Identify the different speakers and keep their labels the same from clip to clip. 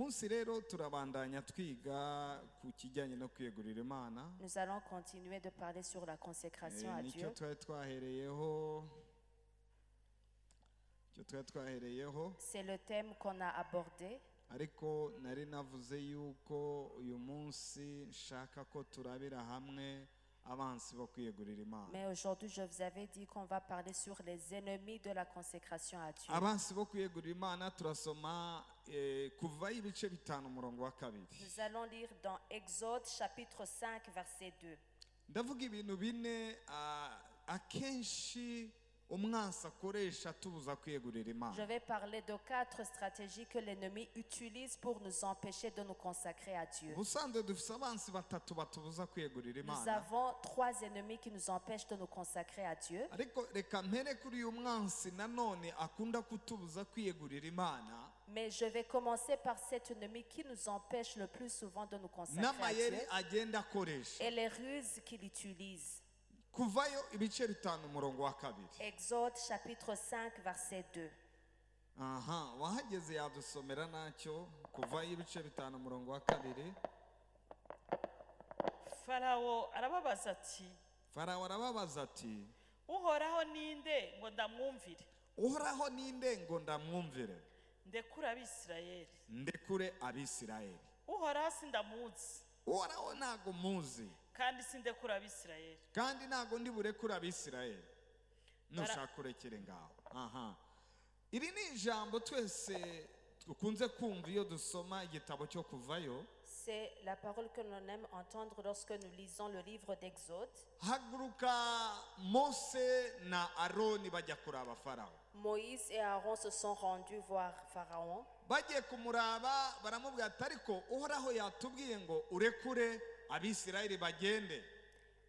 Speaker 1: munsi rero turabandanya twiga ku kijyanye no kwiyegurira Imana.
Speaker 2: Nous allons continuer de parler sur la consécration à
Speaker 1: Nicyo
Speaker 2: Dieu.
Speaker 1: twahereyeho.
Speaker 2: C'est le thème qu'on a abordé.
Speaker 1: Ariko nari navuze yuko uyu munsi nshaka ko turabira hamwe abansi bo kwiyegurira Imana.
Speaker 2: Mais aujourd'hui, je vous avais dit qu'on va parler sur les ennemis de la consécration à Dieu.
Speaker 1: Abansi bo kwiyegurira Imana turasoma kuva ibice 5 umurongo wa 2.
Speaker 2: Nous allons lire dans Exode chapitre 5 verset 2.
Speaker 1: Ndavuga ibintu bine akenshi umwansi akoresha tubuza kwiyegurira Imana.
Speaker 2: Je vais parler de 4 stratégies que l'ennemi utilise pour nous empêcher de nous consacrer à Dieu.
Speaker 1: Ubusanzwe dufite abansi batatu batubuza kwiyegurira
Speaker 2: Nous
Speaker 1: Imana.
Speaker 2: avons 3 ennemis qui nous empêchent de nous consacrer à Dieu.
Speaker 1: Ariko reka mpere kuri uyu mwansi nanone akunda kutubuza kwiyegurira Imana.
Speaker 2: Mais je vais commencer par cet ennemi qui nous empêche le plus souvent de nous consacrer à
Speaker 1: N'amayeri
Speaker 2: Dieu
Speaker 1: agenda akoresha.
Speaker 2: et les ruses qu'il utilise.
Speaker 1: Kuvayo ibice 5 umurongo wa 2.
Speaker 2: Exode chapitre 5 verset 2.
Speaker 1: Aha, wahageze yadusomera nacyo kuvayo ibice 5 umurongo wa 2.
Speaker 3: Farawo arababaza ati,
Speaker 1: Farawo arababaza ati,
Speaker 3: uhoraho ninde ngo ndamwumvire?
Speaker 1: uhoraho ninde ngo ndamwumvire?
Speaker 3: Ndekure Abisirayeli.
Speaker 1: Ndekure Abisirayeli.
Speaker 3: Uhoraho sindamuzi,
Speaker 1: Uhoraho ntago muzi,
Speaker 3: kandi sindekure Abisirayeli.
Speaker 1: kandi ntago ndi burekure Abisirayeli. Nushaka urekere ngaho. Aha. Iri ni ijambo twese dukunze kumva iyo dusoma igitabo cyo kuvayo.
Speaker 2: C'est la parole que l'on aime entendre lorsque nous lisons le livre d'Exode.
Speaker 1: Haguruka Mose na Aroni bajya kuraba Farawo.
Speaker 2: Moïse et Aaron se sont rendus voir Pharaon.
Speaker 1: Bagiye kumuraba baramubwira ati ariko uhoraho yatubwiye ngo urekure Abisirayeli bagende.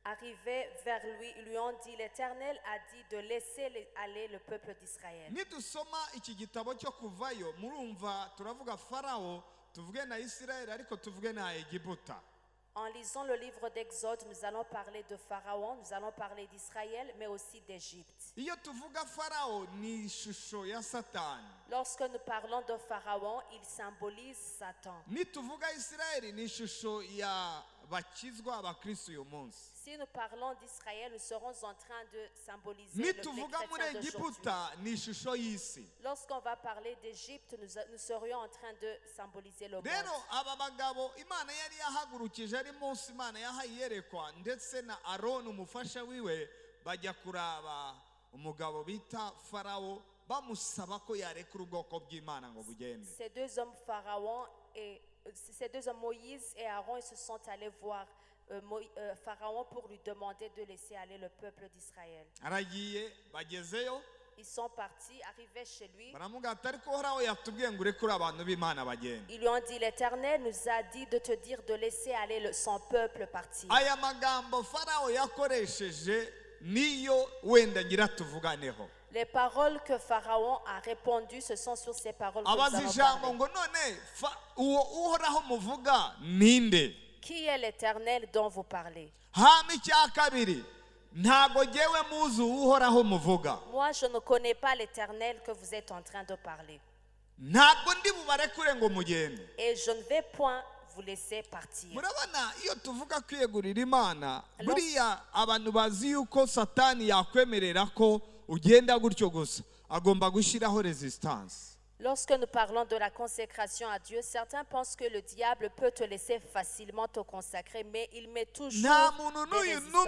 Speaker 2: Arrivés vers lui, ils lui ont dit, l'Éternel a dit de laisser aller le peuple d'Israël.
Speaker 1: Nidusoma iki gitabo cyo kuvayo murumva turavuga Farawo, tuvuge na Isirayeli ariko tuvuge na Egiputa.
Speaker 2: En lisant le livre d'Exode, nous allons parler de Pharaon, nous allons parler d'Israël, mais aussi d'Égypte.
Speaker 1: Iyo tuvuga Farawo ni ishusho ya Satani.
Speaker 2: Lorsque nous parlons de Pharaon, il symbolise Satan.
Speaker 1: Nituvuga Isirayeli ni ishusho ya bakizwa abakristo uyu munsi.
Speaker 2: Si nous parlons d'Israël, nous serons en train de symboliser les
Speaker 1: Nituvuga muri
Speaker 2: chrétiens d'aujourd'hui.
Speaker 1: Egiputa ni ishusho y'isi.
Speaker 2: Lorsqu'on va parler d'Égypte, nous serions en train de symboliser le monde.
Speaker 1: Rero aba bagabo Imana yari yahagurukije ari Mose Imana yahayerekwa ndetse na Aroni umufasha wiwe bajya kuraba umugabo bita Farawo bamusaba ko yarekura ubwoko bw'Imana ngo bugende.
Speaker 2: Ces deux hommes Moïse et Aaron, ils se sont allés voir Pharaon pour lui demander de laisser aller le peuple d'Israël.
Speaker 1: Aragiye bagezeyo.
Speaker 2: Ils sont partis, arrivés chez lui.
Speaker 1: Ils
Speaker 2: lui ont dit, l'Éternel nous a dit de te dire de laisser aller son peuple partir. Les paroles que Pharaon a répondues, ce sont sur ces paroles que nous allons parler. Qui est l'Éternel dont vous parlez? Moi, je ne connais pas l'Éternel que vous êtes en train de parler. Et je ne vais point vous laisser partir. Lorsque nous parlons de la consécration à Dieu, certains pensent que le diable peut te laisser facilement te consacrer, mais il met toujours des résistances.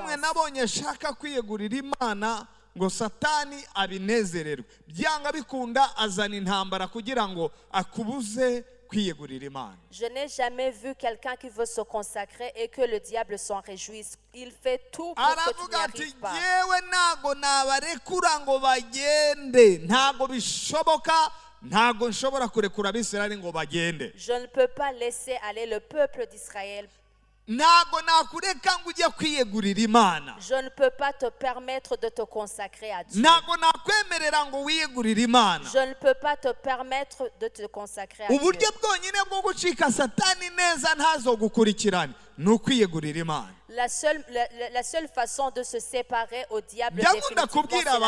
Speaker 1: ngo Satani abinezererwe byanga bikunda azana intambara kugira ngo akubuze kwiyegurira Imana.
Speaker 2: Je n'ai jamais vu quelqu'un qui veut se consacrer et que le diable s'en réjouisse. Il fait tout pour que tu n'y arrives pas.
Speaker 1: Yewe ntago nabarekura ngo bagende, ntago bishoboka, ntago nshobora kurekura Abisirayeli ngo bagende.
Speaker 2: Je ne peux pas laisser aller le peuple d'Israël.
Speaker 1: Je
Speaker 2: ne peux pas te permettre de te consacrer à Dieu. Je ne peux pas te permettre de te consacrer à Dieu. La seule façon de se séparer au diable définitivement, c'est la consécration.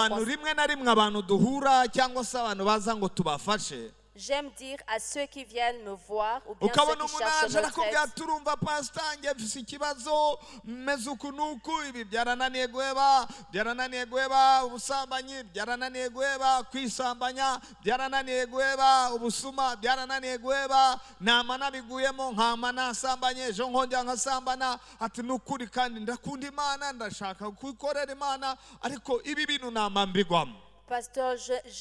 Speaker 2: J'aime dire à ceux qui viennent me voir ou bien ceux
Speaker 1: ukabona
Speaker 2: qui
Speaker 1: umuntu
Speaker 2: cherchent
Speaker 1: aje
Speaker 2: notre
Speaker 1: arakubwira
Speaker 2: aide.
Speaker 1: turumva pasita njye mfise ikibazo meze uku n'uku ibi byarananiye guheba ubusambanyi byarananiye guheba kwisambanya byarananiye guheba ubusuma byarananiye guheba nama nabiguyemo nkama nasambanye ejo nkongera nkasambana ati n'ukuri kandi ndakunda Imana ndashaka kuyikorera Imana ariko ibi bintu nama mbigwamo.
Speaker 2: Pasteur,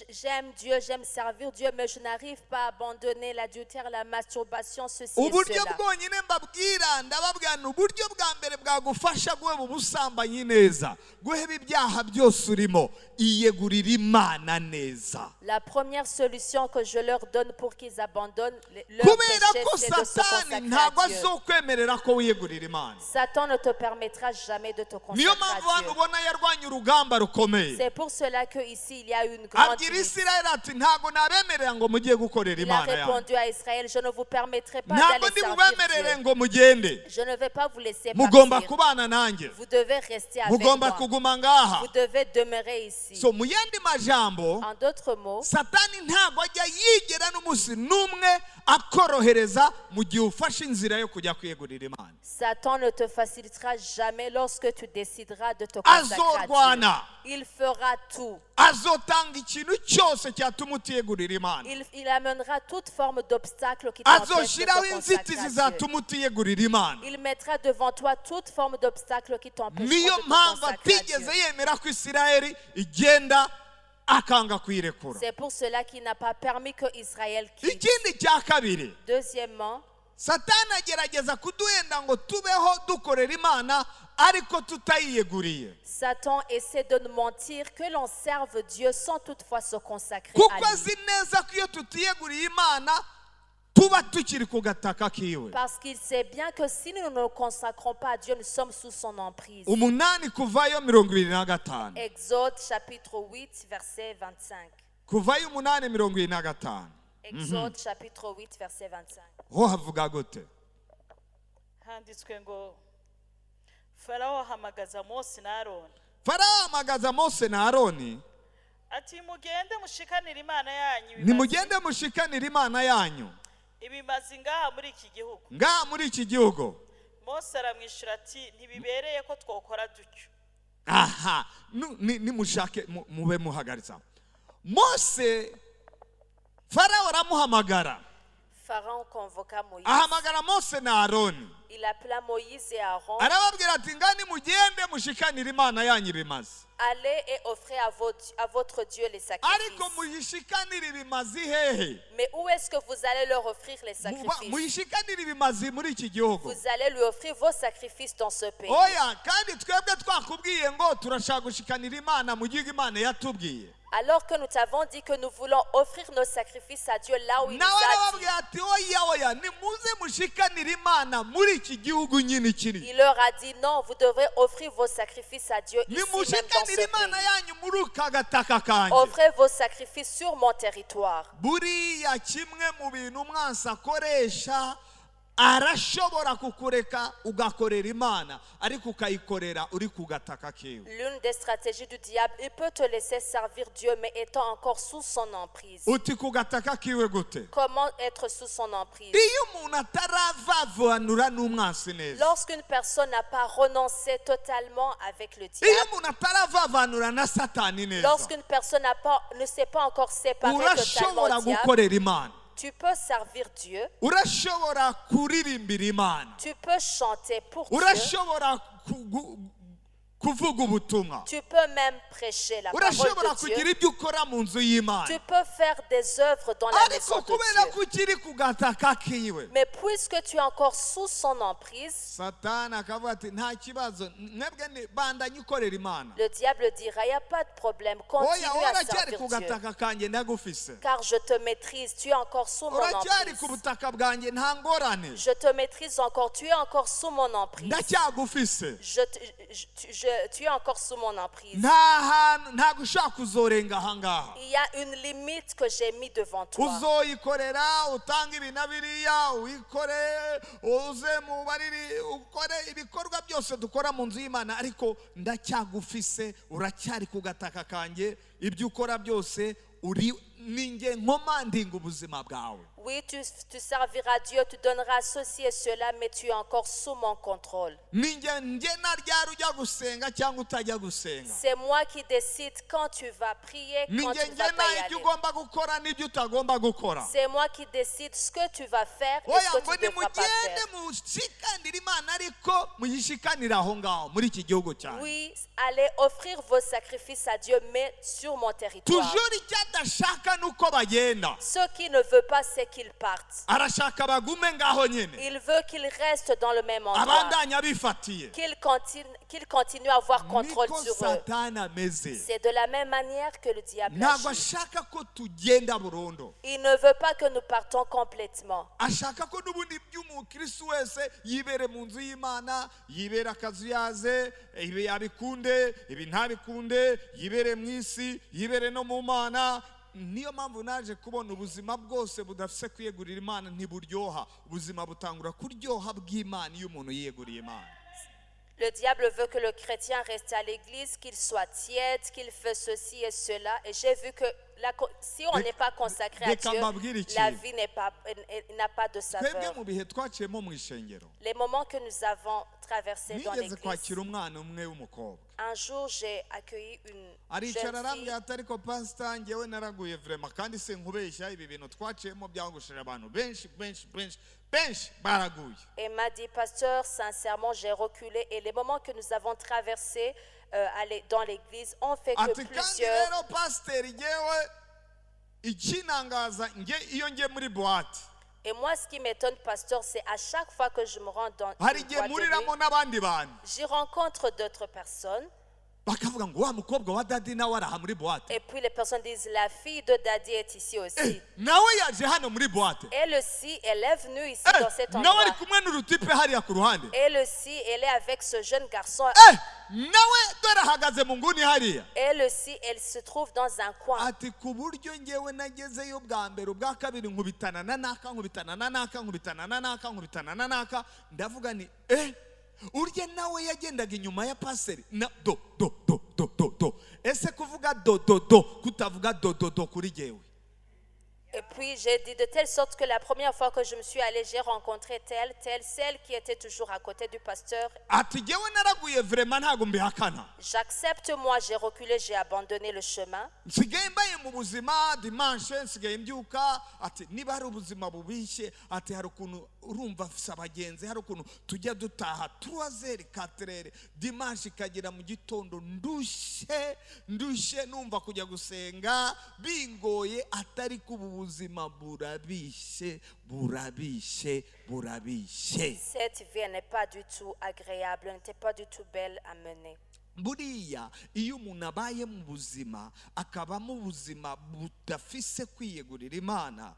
Speaker 2: j'aime Dieu, j'aime servir Dieu, mais je n'arrive pas à abandonner l'adultère, la masturbation, ceci et
Speaker 1: uburyo
Speaker 2: cela.
Speaker 1: bwonyine mbabwira ndababwira ni uburyo bwa mbere bwagufasha guheba ubusambanyi neza, guheba ibyaha byose urimo, iyegurira Imana neza.
Speaker 2: La première solution que je leur donne pour qu'ils abandonnent leur
Speaker 1: kubera
Speaker 2: péché,
Speaker 1: ko
Speaker 2: c'est de se
Speaker 1: Satani
Speaker 2: consacrer
Speaker 1: ntabwo
Speaker 2: à Dieu.
Speaker 1: azokwemerera ko wiyegurira Imana.
Speaker 2: Satan ne te permettra jamais de te
Speaker 1: Niyo
Speaker 2: consacrer
Speaker 1: mpamvu
Speaker 2: à
Speaker 1: hano
Speaker 2: Dieu.
Speaker 1: ubona yarwanya urugamba rukomeye.
Speaker 2: C'est pour cela qu'ici, il y a une grande
Speaker 1: abwira
Speaker 2: lutte.
Speaker 1: Isirayeli ati ntabwo nabemerera ngo mugiye gukorera
Speaker 2: Il a
Speaker 1: Imana yanyu,
Speaker 2: répondu à Israël, je ne vous permettrai pas
Speaker 1: ntabwo
Speaker 2: d'aller
Speaker 1: ndi
Speaker 2: servir
Speaker 1: bubemerere
Speaker 2: Dieu.
Speaker 1: ngo mugende,
Speaker 2: Je ne vais pas vous laisser
Speaker 1: mugomba
Speaker 2: partir.
Speaker 1: kubana nanjye,
Speaker 2: Vous devez rester avec
Speaker 1: mugomba
Speaker 2: moi.
Speaker 1: kuguma ngaha.
Speaker 2: Vous devez demeurer ici.
Speaker 1: So mu yandi majambo,
Speaker 2: En d'autres mots,
Speaker 1: Satani ntabwo ajya yigera n'umunsi n'umwe akorohereza mu gihe ufashe inzira yo kujya kwiyegurira Imana.
Speaker 2: Satan ne te facilitera jamais lorsque tu décideras de te consacrer à
Speaker 1: Azorwana,
Speaker 2: Dieu. Il fera tout.
Speaker 1: azotanga ikintu cyose cyatuma utiyegurira Imana,
Speaker 2: Il amènera toute forme d'obstacle qui t'empêche de
Speaker 1: azoshiraho
Speaker 2: te consacrer
Speaker 1: inzitizi
Speaker 2: à Dieu.
Speaker 1: zatuma utiyegurira Imana.
Speaker 2: Il mettra devant toi toute forme d'obstacle qui t'empêche de
Speaker 1: Niyo
Speaker 2: te
Speaker 1: mpamvu
Speaker 2: consacrer à
Speaker 1: atigeze
Speaker 2: Dieu.
Speaker 1: yemera ko Isirayeli igenda akanga kuyirekura.
Speaker 2: C'est pour cela qu'il n'a pas permis que Israël quitte.
Speaker 1: Ikindi cya kabiri,
Speaker 2: Deuxièmement,
Speaker 1: Satani agerageza kuduhenda ngo tubeho dukorera Imana ariko tutayiyeguriye,
Speaker 2: Satan essaie de nous mentir que l'on serve Dieu sans toutefois se consacrer
Speaker 1: kuko
Speaker 2: à lui.
Speaker 1: azi neza ko iyo tutiyeguriye Imana tuba tukiri ku gataka kiwe.
Speaker 2: Parce qu'il sait bien que si nous ne nous consacrons pas à Dieu, nous sommes sous son emprise.
Speaker 1: Umunani Kuvayo 25.
Speaker 2: Exode chapitre 8, verset 25.
Speaker 1: Kuvayo 8:25
Speaker 2: Exode chapitre 8, verset 25.
Speaker 1: ho havuga gute?
Speaker 3: handitswe ngo farawo ahamagaza Mose na Aroni
Speaker 1: Farawo ahamagaza Mose na Aroni
Speaker 3: ati mugende mushikanire Imana yanyu
Speaker 1: nimugende mushikanire Imana yanyu
Speaker 3: ibimazi ngaha muri iki gihugu.
Speaker 1: ngaha muri iki gihugu.
Speaker 3: Mose aramwishyura ati ntibibereye ko twokora dutyo.
Speaker 1: Aha, nimushake mube muhagaritsa. Mose, Farawo aramuhamagara,
Speaker 2: Pharaon convoqua Moïse.
Speaker 1: ahamagara Mose na Aroni,
Speaker 2: Il appela Moïse et Aaron.
Speaker 1: arababwira ati ngani mugende mushikanire Imana yanyu ibimazi,
Speaker 2: Allez et offrez à votre Dieu les sacrifices.
Speaker 1: ariko muyishikanire ibimazi hehe?
Speaker 2: Mais où est-ce que vous allez leur offrir les sacrifices?
Speaker 1: Muyishikanire ibimazi muri iki gihugu.
Speaker 2: Vous allez lui offrir vos sacrifices dans ce pays.
Speaker 1: Oya, kandi twebwe twakubwiye ngo turashaka gushikanira Imana mu gihugu Imana yatubwiye.
Speaker 2: Alors que nous t'avons dit que nous voulons offrir nos sacrifices à Dieu là où il nous
Speaker 1: nawe
Speaker 2: a dit.
Speaker 1: arababwira ati oya nimuze mushikanire Imana muri iki gihugu nyine kiri.
Speaker 2: Il leur a dit non, vous devrez offrir vos sacrifices à Dieu ici même dans
Speaker 1: Nimushikanire
Speaker 2: ce
Speaker 1: Imana
Speaker 2: pays.
Speaker 1: yanyu muri uka gataka kanjye.
Speaker 2: Offrez vos sacrifices sur mon territoire.
Speaker 1: Buriya kimwe mu bintu umwansi akoresha, arashobora kukureka ugakorera Imana ariko ukayikorera uri ku gataka kiwe.
Speaker 2: L'une des stratégies du diable, il peut te laisser servir Dieu mais étant encore sous son emprise.
Speaker 1: Uti ku gataka kiwe gute?
Speaker 2: Comment être sous son emprise?
Speaker 1: Iyo umuntu ataravavanura n'umwansi neza,
Speaker 2: Lorsqu'une personne n'a pas renoncé totalement avec le
Speaker 1: iyo
Speaker 2: diable,
Speaker 1: umuntu ataravavanura na Satani neza,
Speaker 2: lorsqu'une personne ne s'est pas encore séparée totalement
Speaker 1: urashobora
Speaker 2: du diable,
Speaker 1: gukorera Imana,
Speaker 2: tu peux servir Dieu,
Speaker 1: urashobora kuririmbira Imana,
Speaker 2: tu peux chanter pour Dieu,
Speaker 1: urashobora kuvuga ubutumwa,
Speaker 2: tu peux même prêcher la parole
Speaker 1: urashobora
Speaker 2: de
Speaker 1: kugira
Speaker 2: Dieu,
Speaker 1: ibyo ukora mu nzu y'Imana,
Speaker 2: tu peux faire des œuvres dans la
Speaker 1: ariko
Speaker 2: maison de
Speaker 1: kubera
Speaker 2: Dieu.
Speaker 1: ko ukiri ku gataka kiwe,
Speaker 2: Mais puisque tu es encore sous son emprise,
Speaker 1: Satani akavuga ati nta kibazo, mwebwe bandanye ukorera Imana.
Speaker 2: le diable dira, il n'y a pas de problème, continue
Speaker 1: Oya,
Speaker 2: à
Speaker 1: uracyari
Speaker 2: servir
Speaker 1: ku
Speaker 2: Dieu.
Speaker 1: gataka kanjye ndagufise,
Speaker 2: Car je te maîtrise, tu es encore sous mon
Speaker 1: uracyari ku
Speaker 2: emprise.
Speaker 1: butaka bwanjye nta ngorane,
Speaker 2: Je te maîtrise encore, tu es encore sous mon emprise.
Speaker 1: ndacyagufise,
Speaker 2: Tu es encore sous mon emprise.
Speaker 1: ntabwo ushaka kuzorenga ahangaha.
Speaker 2: Il y a une limite que j'ai mis devant toi.
Speaker 1: uzoyikorera utanga ibi na biriya, uyikore uze mu bariri, ukore ibikorwa byose dukora mu nzu y'Imana, ariko ndacyagufise, uracyari ku gataka kanjye, ibyo ukora byose uri ninjye nkomandinga ubuzima bwawe.
Speaker 2: Oui, tu serviras Dieu, tu donneras ceci et cela, mais tu es encore sous mon contrôle. C'est moi qui décide quand tu vas prier, quand tu vas pas y aller. C'est moi qui décide ce que tu vas faire et ce que tu ne devras pas faire. Oui, allez offrir vos sacrifices à Dieu, mais sur mon territoire. Ce qui ne veut pas, c'est qu'ils partent. Il veut qu'ils restent dans le même endroit. Qu'ils continuent à avoir contrôle sur eux. C'est de la même manière que le diable agit. Il ne veut pas que nous partons complètement.
Speaker 1: niyo mpamvu naje kubona ubuzima bwose budafise kwiyegurira Imana ntiburyoha. Ubuzima butangura kuryoha bw'Imana iyo umuntu yiyeguriye Imana.
Speaker 2: Le diable veut que le chrétien reste à l'église, qu'il soit tiède, qu'il fait ceci et cela. Et j'ai vu que si on n'est pas consacré à Dieu, la vie n'a pas de saveur. Les moments que nous avons traversés dans l'église, un jour j'ai accueilli une jeune fille. Et m'a dit, pasteur, sincèrement, j'ai reculé. Et les moments que nous avons traversés dans l'église ont fait que plusieurs... Et moi, ce qui m'étonne, pasteur, c'est à chaque fois que je me rends dans une boîte de nuit, j'y rencontre d'autres personnes. Et puis les personnes disent, la fille de Daddy est ici aussi. Elle aussi, elle est venue ici dans cet endroit. Elle aussi, elle est avec ce jeune garçon. Elle aussi, elle se trouve dans un coin.
Speaker 1: Urye nawe yagendaga inyuma ya paseri na do ese kuvuga do kutavuga do kuri jewe.
Speaker 2: Et puis j'ai dit de telle sorte que la première fois que je me suis allée, j'ai rencontré celle qui était toujours à côté du pasteur. J'accepte, moi j'ai reculé, j'ai abandonné le chemin.
Speaker 1: Urumva afise abagenzi hari ukuntu tujya dutaha 3h 4h dimanche ikagera mu gitondo ndushe numva kujya gusenga bingoye atari ku buzima burabishe.
Speaker 2: Cette vie n'est pas du tout agréable, n'était pas du tout belle à mener.
Speaker 1: Buriya iyo umuntu abaye mu buzima akaba mu buzima budafise kwiyegurira Imana,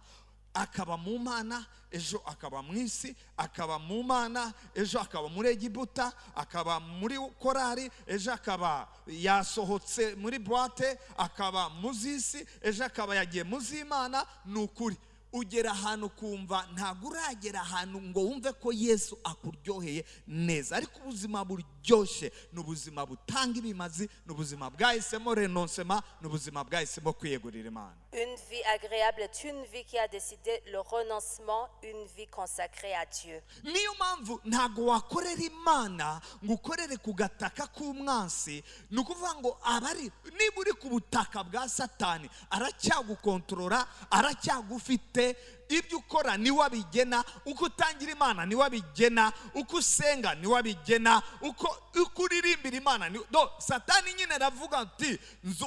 Speaker 1: akaba mu Mana ejo akaba mu isi, akaba mu Mana ejo akaba muri Egiputa, akaba muri korari ejo akaba yasohotse muri boîte, akaba mu zisi ejo akaba yagiye mu z'Imana. Nukuri ugera ahantu kumva ntabwo uragera ahantu ngo wumve ko Yesu akuryoheye neza, ariko ubuzima buryoshye n'ubuzima butanga ibimazi, n'ubuzima bwahisemo renoncement, n'ubuzima bwahisemo kwiyegurira Imana.
Speaker 2: Une vie agréable est une vie qui a décidé le renoncement, une vie consacrée à Dieu.
Speaker 1: Niyo mpamvu ntago wakorera Imana ngo ukorere ku gataka k'umwansi, nukuvuga ngo abari niba uri ku butaka bwa Satani aracyagukontorora, aracyagufite. Ibyo ukora ni wabigena, uko utangira Imana ni wabigena, uko usenga ni wabigena, uko uririmbira Imana ni Satani nyine aravuga ati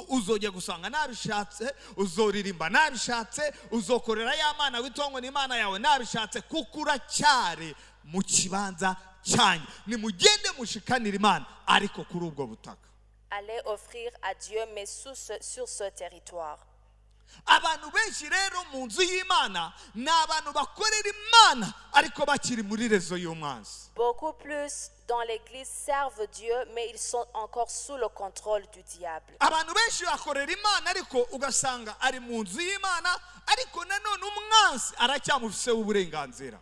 Speaker 1: uzojya gusanga nabishatse, uzoririmba nabishatse, uzokorera ya Mana witongo ni Imana yawe nabishatse, kuko uracyari mu kibanza cyanyu. Nimugende mushikanira Imana ariko kuri ubwo butaka.
Speaker 2: Allez offrir à Dieu mais sur ce territoire.
Speaker 1: Abantu benshi rero mu nzu y'Imana ni abantu bakorera Imana ariko bakiri muri rezo y'umwanzi.
Speaker 2: Beaucoup plus dans l'église servent Dieu mais ils sont encore sous le contrôle du diable.
Speaker 1: Abantu benshi bakorera Imana ariko ugasanga ari mu nzu y'Imana ariko nanone umwanzi aracyamufise uburenganzira.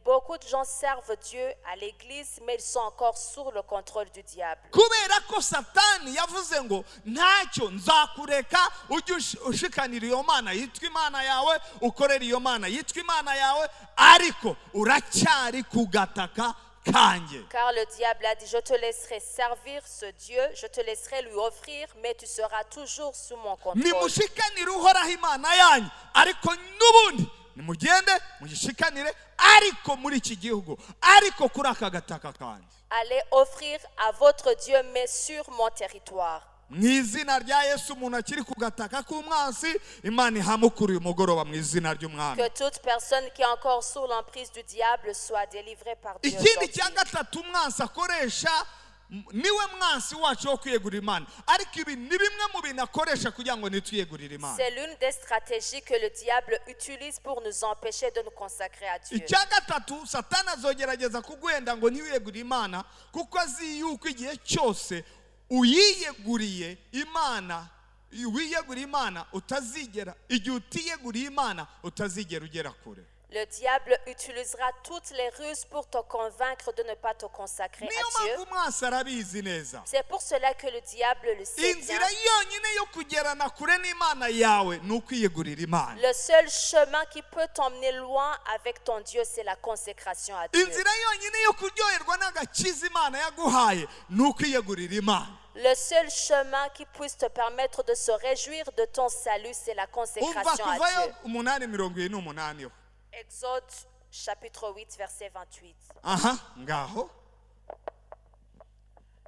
Speaker 2: beaucoup de gens servent Dieu à l'église, mais ils sont encore sous le contrôle du diable.
Speaker 1: kubera ko satani yavuze ngo ntacyo nzakureka ujye ushikanira iyo mana yitwa imana yawe ukorera iyo mana yitwa imana yawe ariko uracyari ku gataka kanjye.
Speaker 2: Car le diable a dit, je te laisserai servir ce Dieu, je te laisserai lui offrir, mais tu seras toujours sous mon contrôle.
Speaker 1: nimushikanire uhoraho imana yanyu ariko n'ubundi nimugende mugishikanire ariko muri iki gihugu ariko kuri aka gataka kanjye.
Speaker 2: Allez offrir à votre Dieu, mais sur mon territoire.
Speaker 1: mu izina rya Yesu umuntu akiri ku gataka k'umwansi imana ihamukuriye umugoroba mu izina ry'umwami.
Speaker 2: Que toute personne qui est encore sous l'emprise du diable soit délivrée par Dieu.
Speaker 1: ikindi cya gatatu umwansi akoresha niwe mwansi wacu wo kwiyegurira imana ariko ibi ni bimwe mu bintu akoresha kugira ngo nitwiyegurire imana.
Speaker 2: C'est l'une des stratégies que le diable utilise pour nous empêcher de nous consacrer à Dieu.
Speaker 1: icya gatatu satani azogerageza kuguhenda ngo ntiwiyegurire imana kuko azi yuko igihe cyose uyiyeguriye imana wiyeguriye imana utazigera igihe utiyeguriye imana utazigera ugera kure.
Speaker 2: Le diable utilisera toutes les ruses pour te convaincre de ne pas te consacrer
Speaker 1: niyo
Speaker 2: à Dieu.
Speaker 1: mpamvu umwansi arabizi neza.
Speaker 2: C'est pour cela que le diable le sait bien.
Speaker 1: inzira yonyine yo kugerana kure n'imana yawe ni ukwiyegurira imana.
Speaker 2: Le seul chemin qui peut t'emmener loin avec ton Dieu, c'est la consécration à Dieu.
Speaker 1: inzira yonyine yo kuryoherwa n'agakiza imana yaguhaye ni ukwiyegurira imana.
Speaker 2: Le seul chemin qui puisse te permettre de se réjouir de ton salut, c'est la
Speaker 1: umva
Speaker 2: consécration à
Speaker 1: kuvayo
Speaker 2: Dieu.
Speaker 1: 8:28 ho.
Speaker 2: Exode chapitre 8, verset 28.
Speaker 1: aha ngaho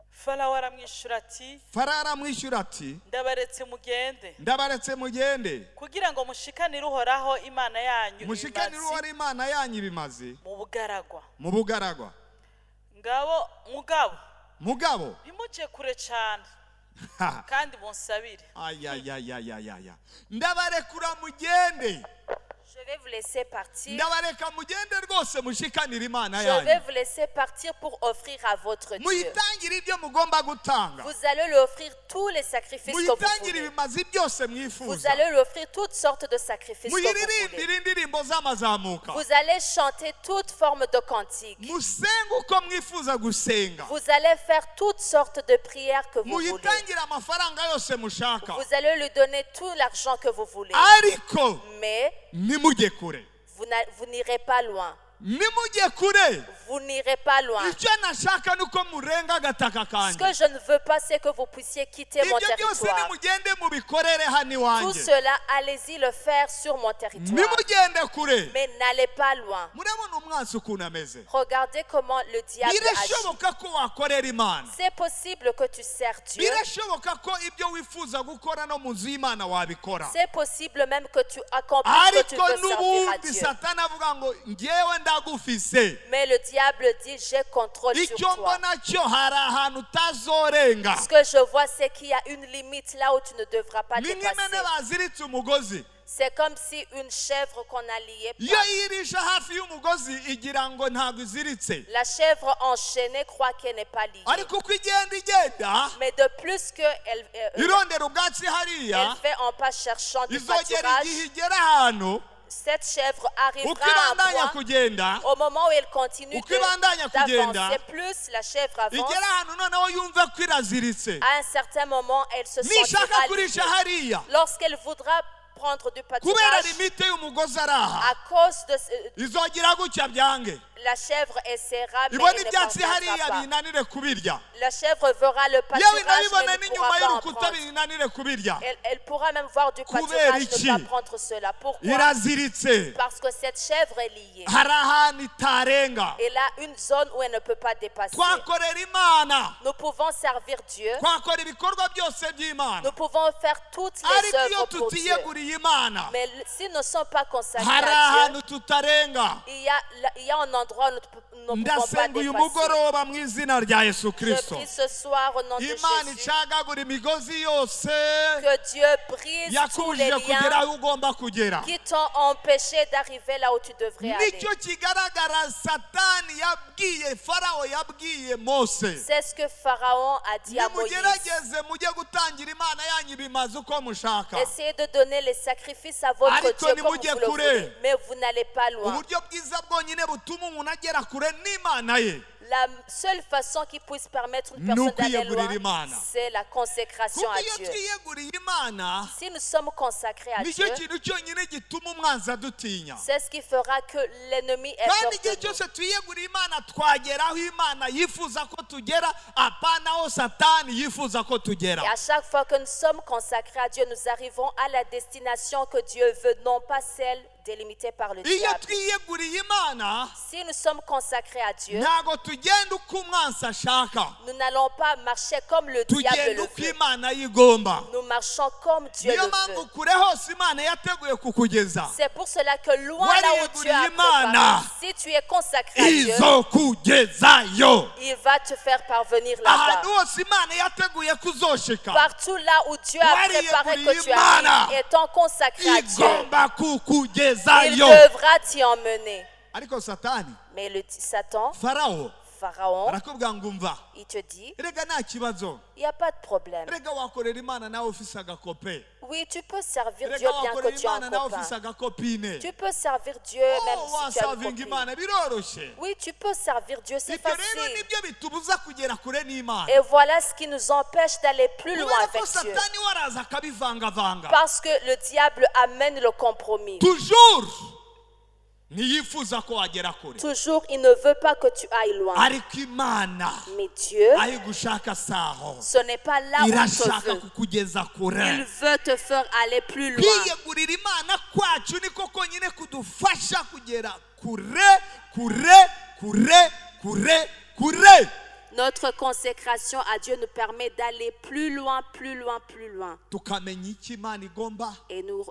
Speaker 3: farawo aramwishyura ati
Speaker 1: farawo aramwishyura ati
Speaker 3: ndabaretse mugende kugira ngo mushikanire uhoraho imana yanyu
Speaker 1: mushikanire uhoraho imana yanyu ibimaze
Speaker 3: mu
Speaker 1: bugaragwa mugabo
Speaker 3: ntimuce kure cyane kandi munsabire.
Speaker 1: ayayayayaya ndabarekura mugende.
Speaker 2: Je vais vous laisser partir.
Speaker 1: ndabareka mugende rwose mushikanire imana
Speaker 2: Je vais
Speaker 1: yanyu.
Speaker 2: vous laisser partir pour offrir à votre Dieu.
Speaker 1: muyitangire ibyo mugomba gutanga.
Speaker 2: Vous allez lui offrir tous les sacrifices que vous
Speaker 1: muyitangire
Speaker 2: voulez.
Speaker 1: ibimazi byose
Speaker 2: Vous
Speaker 1: mwifuza.
Speaker 2: allez lui offrir toutes sortes de sacrifices que vous voulez.
Speaker 1: muyiririmbire indirimbo z'amazamuka.
Speaker 2: Vous allez chanter toute forme de cantique.
Speaker 1: musenge uko mwifuza gusenga.
Speaker 2: Vous allez faire toutes sortes de prières que vous voulez.
Speaker 1: muyitangire amafaranga yose mushaka.
Speaker 2: Vous allez lui donner tout l'argent que vous voulez.
Speaker 1: ariko
Speaker 2: Mais
Speaker 1: nimujye kure.
Speaker 2: vous n'irez pas loin.
Speaker 1: nimujye kure.
Speaker 2: Vous n'irez pas loin.
Speaker 1: icyo nashaka nuko murenga agataka
Speaker 2: Ce
Speaker 1: kanjye.
Speaker 2: que je ne veux pas, c'est que vous puissiez quitter mon
Speaker 1: ibyo byose
Speaker 2: territoire.
Speaker 1: nimugende mubikorere hano
Speaker 2: Tout
Speaker 1: iwanjye.
Speaker 2: cela, allez-y le faire sur mon territoire.
Speaker 1: nimugende kure.
Speaker 2: Mais n'allez pas loin.
Speaker 1: murabona umwansi ukuntu ameze.
Speaker 2: Regardez comment le diable agit.
Speaker 1: birashoboka ko wakorera imana.
Speaker 2: C'est possible que tu sers Dieu.
Speaker 1: birashoboka ko ibyo wifuza gukora no mu nzu y'imana wabikora.
Speaker 2: C'est possible même que tu accomplisses ce que tu
Speaker 1: ariko
Speaker 2: veux servir à
Speaker 1: n'ubundi
Speaker 2: Dieu.
Speaker 1: satani avuga ngo ngewe ndagufise.
Speaker 2: Mais le diable dit, j'ai contrôle sur
Speaker 1: icyo
Speaker 2: toi.
Speaker 1: mbona cyo hari ahantu utazorenga.
Speaker 2: Ce que je vois, c'est qu'il y a une limite là où tu ne devras pas
Speaker 1: ni
Speaker 2: dépasser.
Speaker 1: nk'imene baziritse umugozi.
Speaker 2: C'est comme si une chèvre qu'on a liée.
Speaker 1: iyo yirisha hafi y'umugozi igira ngo ntabwo iziritse.
Speaker 2: La chèvre enchaînée croit qu'elle n'est pas liée.
Speaker 1: ariko uko igenda
Speaker 2: Mais de plus qu'elle
Speaker 1: irondera ubwatsi hariya
Speaker 2: elle fait en pas cherchant du
Speaker 1: izogera
Speaker 2: pâturage,
Speaker 1: igihe igera ahantu
Speaker 2: cette chèvre
Speaker 1: uko
Speaker 2: arrivera à un
Speaker 1: ibandanya
Speaker 2: point,
Speaker 1: kugenda
Speaker 2: au moment où elle continue
Speaker 1: uko ibandanya kugenda
Speaker 2: d'avancer, plus la chèvre avance,
Speaker 1: igera ahantu noneho yumva ko iraziritse.
Speaker 2: à un certain moment, elle se
Speaker 1: nishaka
Speaker 2: sentira
Speaker 1: kurisha
Speaker 2: liée.
Speaker 1: hariya
Speaker 2: Lorsqu'elle voudra prendre du
Speaker 1: kubera
Speaker 2: pâturage,
Speaker 1: limite y'umugozi ari aha
Speaker 2: à cause de
Speaker 1: izogira gutya byange.
Speaker 2: la chèvre essaiera, mais
Speaker 1: ibona
Speaker 2: elle ne
Speaker 1: ibyatsi hariya
Speaker 2: parviendra pas.
Speaker 1: binanire kubirya.
Speaker 2: La chèvre verra le
Speaker 1: yewe
Speaker 2: pâturage,
Speaker 1: inabibona
Speaker 2: mais ne
Speaker 1: n'inyuma
Speaker 2: pourra pas en
Speaker 1: y'urukuta
Speaker 2: prendre.
Speaker 1: binanire kubirya.
Speaker 2: Elle pourra même voir du
Speaker 1: Kubera
Speaker 2: pâturage,
Speaker 1: iki?
Speaker 2: ne pas prendre cela. Pourquoi?
Speaker 1: iraziritse.
Speaker 2: Parce que cette chèvre est liée.
Speaker 1: hari ahantu itarenga.
Speaker 2: Elle a une zone où elle ne peut pas dépasser.
Speaker 1: twakorera imana.
Speaker 2: Nous pouvons servir Dieu.
Speaker 1: twakora ibikorwa byose by'imana.
Speaker 2: Nous pouvons faire toutes les
Speaker 1: ariko iyo
Speaker 2: œuvres pour Dieu.
Speaker 1: tutiyeguriye imana
Speaker 2: Mais si nous ne sommes pas consacrés
Speaker 1: hari
Speaker 2: à Dieu,
Speaker 1: ahantu tutarenga.
Speaker 2: il y a un endroit où nous ne pouvons pas
Speaker 1: ndasenga uyu
Speaker 2: dépasser.
Speaker 1: mugoroba mu izina rya Yesu
Speaker 2: Je
Speaker 1: Kristo.
Speaker 2: prie ce soir au nom de
Speaker 1: imana
Speaker 2: Jésus.
Speaker 1: icagagura
Speaker 2: que Dieu brise tous les liens qui t'ont empêché d'arriver là où tu devrais aller. C'est ce que Pharaon a dit à Moïse. Essayez de donner les sacrifices à votre Dieu comme vous le voulez, mais vous n'allez pas loin. La seule façon qui puisse permettre une personne d'aller loin, c'est la consécration à Dieu. Si nous sommes consacrés à Dieu, c'est ce qui fera que l'ennemi est peur de nous. Et à chaque fois que nous sommes consacrés à Dieu, nous arrivons à la destination que Dieu veut, non pas celle délimitée par le diable. Si nous sommes consacrés à Dieu, nous n'allons pas marcher comme le diable le veut. Nous marchons comme Dieu le veut. C'est pour cela que loin là où Dieu a préparé, si tu es consacré à Dieu, il va te faire parvenir là-bas. Partout là où Dieu a préparé que tu arrives, étant consacré à Dieu, il devra t'y emmener. Mais le Satan, Pharaon, il te dit, il n'y a pas de problème. Oui, tu peux servir Dieu bien que tu as un copain. Tu peux servir Dieu même si tu as une copine. Oui, tu peux servir Dieu, c'est facile. Et voilà ce qui nous empêche d'aller plus loin avec Dieu. Parce que le diable amène le compromis. Toujours, il ne veut pas que tu ailles loin. Mais Dieu, ce n'est pas là où il te veut. Il veut te faire aller plus loin. Notre consécration à Dieu nous permet d'aller plus loin, plus loin, plus loin. Et nous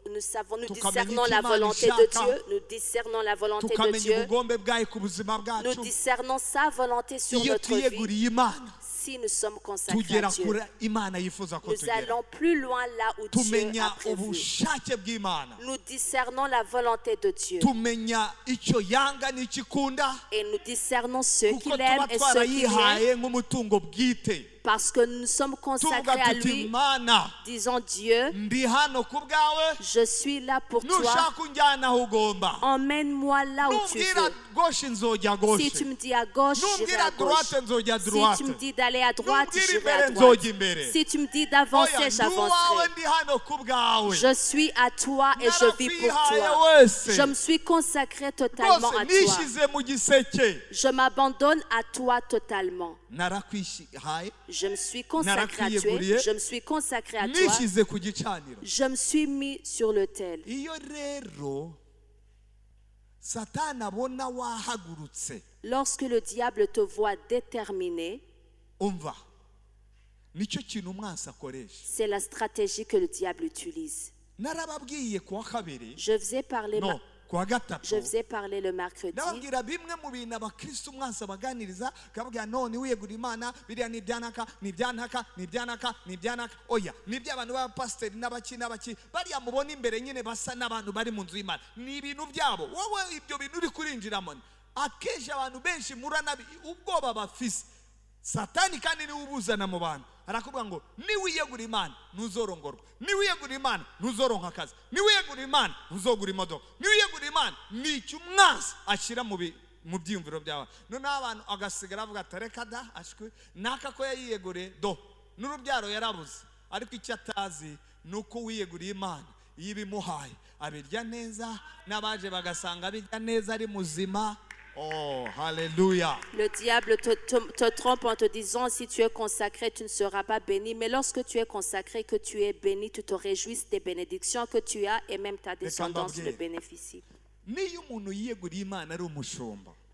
Speaker 2: discernons la volonté de Dieu. Nous discernons la volonté de Dieu. Nous discernons sa volonté sur notre vie. Si nous sommes consacrés à Dieu, nous allons plus loin là où Dieu a prévu. Nous discernons la volonté de Dieu. Et nous discernons ceux qu'il aime et ceux qu'il hait. Parce que nous sommes consacrés à lui, disons Dieu, je suis là pour toi, emmène-moi là où tu veux. Si tu me dis à gauche, j'irai à gauche. Si tu me dis d'aller à droite, j'irai à droite. Si tu me dis d'avancer, j'avancerai. Je suis à toi et je vis pour toi. Je me suis consacré totalement à toi. Je m'abandonne à toi totalement. Je me suis consacré à toi. Je me suis consacré à toi. Je me suis mis sur l'autel. Lorsque le diable te voit déterminé, c'est la stratégie que le diable utilise. Je vous ai parlé le mercredi.
Speaker 1: Satani kandi ni ubuzana mu bantu arakubwira ngo niwiyegura Imana ntuzorongorwa, niwiyegura Imana ntuzoronka akazi, niwiyegura Imana ntuzogura imodoka, niwiyegura Imana nicyo umwanzi ashyira mu byiyumviro byawe. None abantu agasigara avuga ati reka da ashwe naka ko yayiyegure do n'urubyaro yarabuze, ariko icyo atazi nuko wiyeguriye Imana yibimuhaye abirya neza n'abaje bagasanga abirya neza ari muzima. Oh, hallelujah.
Speaker 2: Le diable te trompe en te disant si tu es consacré, tu ne seras pas béni. Mais lorsque tu es consacré, que tu es béni, tu te réjouis des bénédictions que tu as et même ta descendance le bénéficie.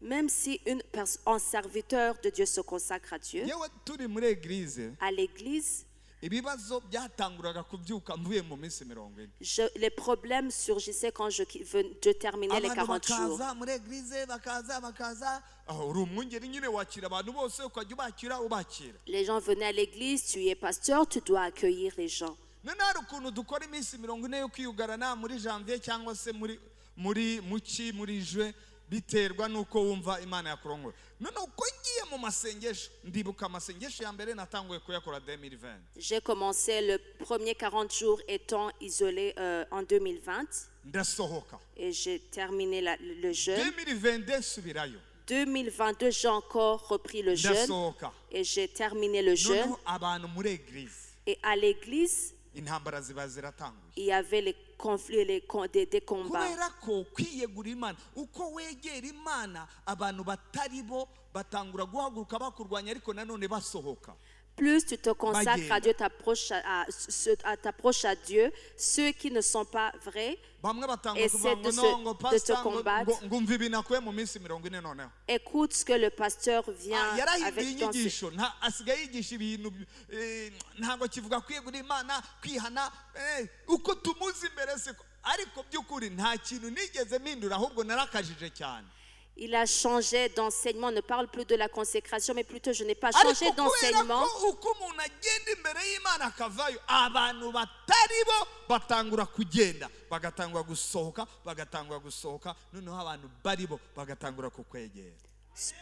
Speaker 2: Même si un serviteur de Dieu se consacre à Dieu, à l'église, Les problèmes surgissaient quand je terminais les 40 jours. Les gens venaient à l'église, tu es pasteur, tu dois accueillir les gens.
Speaker 1: biterwa nuko wumva Imana yakurongoye. None uko ngiye mu masengesho ndibuka amasengesho ya mbere natanguye kuyakora 2020.
Speaker 2: J'ai commencé le premier 40 jours étant isolé en 2020.
Speaker 1: Ndasohoka.
Speaker 2: Et j'ai terminé le jeûne.
Speaker 1: 2022 subirayo.
Speaker 2: 2022 j'ai encore repris le jeûne.
Speaker 1: Ndasohoka.
Speaker 2: Et j'ai terminé le jeûne.
Speaker 1: Abantu muri église.
Speaker 2: Et à l'église
Speaker 1: intambara ziba ziratanguye.
Speaker 2: Il y avait les conflits, des combats.
Speaker 1: Kubera ko kwiyegura Imana uko wegera Imana abantu bataribo batangura guhaguruka bakurwanya ariko nanone basohoka.
Speaker 2: Plus tu te consacres à Dieu, t'approches à Dieu, ceux qui ne sont pas vrais essaient de te combattre. Écoute ce que le pasteur vient avec ton Il a changé d'enseignement, ne parle plus de la consécration, mais plutôt je n'ai pas changé d'enseignement.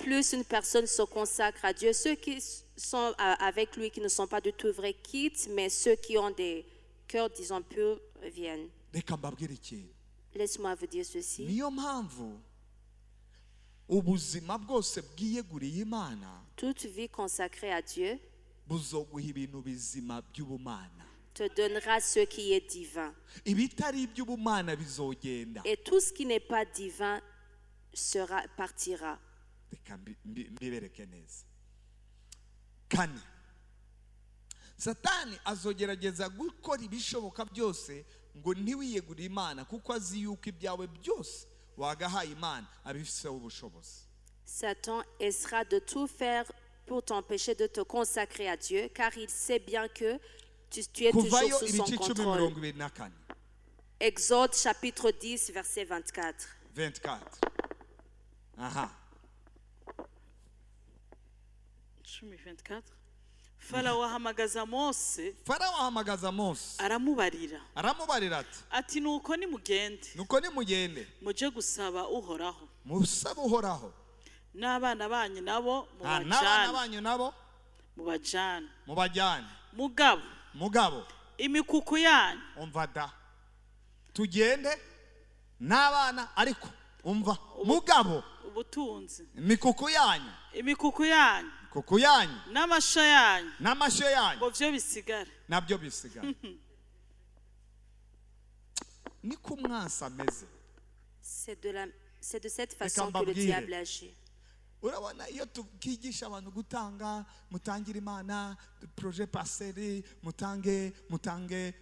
Speaker 2: Plus une personne se consacre à Dieu, ceux qui sont avec lui, qui ne sont pas du tout vrais, quittent, mais ceux qui ont des cœurs, disons, purs, viennent. Laisse-moi vous dire ceci. Toute vie consacrée à Dieu te donnera ce qui est divin. Et tout ce qui n'est pas divin partira.
Speaker 1: Satani azogerageza gukora ibishoboka byose ngo ntiwiyegure Imana kuko azi yuko ibyawe byose wagahaye Imana abifiteho ubushobozi.
Speaker 2: Satan essaiera de tout faire pour t'empêcher de te consacrer à Dieu car il sait bien que tu es toujours sous son contrôle. Exode chapitre 10 verset 24.
Speaker 1: 24. Aha.
Speaker 3: 24. Farao ahamagaza Mose
Speaker 1: aramubarira
Speaker 3: ati nuko nimugende muje gusaba uhoraho n'abana banyu nabo mubajyane mugabo imikuku yanyu
Speaker 1: umva da tugende n'abana ariko umva mugabo
Speaker 3: ubutunzi
Speaker 1: imikuku yanyu
Speaker 3: n'amasho yanyu
Speaker 1: ngo
Speaker 3: byo bisigare
Speaker 1: nabyo bisigare. Niko umwansi ameze.
Speaker 2: C'est de cette façon que le diable agit.
Speaker 1: Urabona iyo tukigisha abantu gutanga mutangira Imana projet parcelle mutange.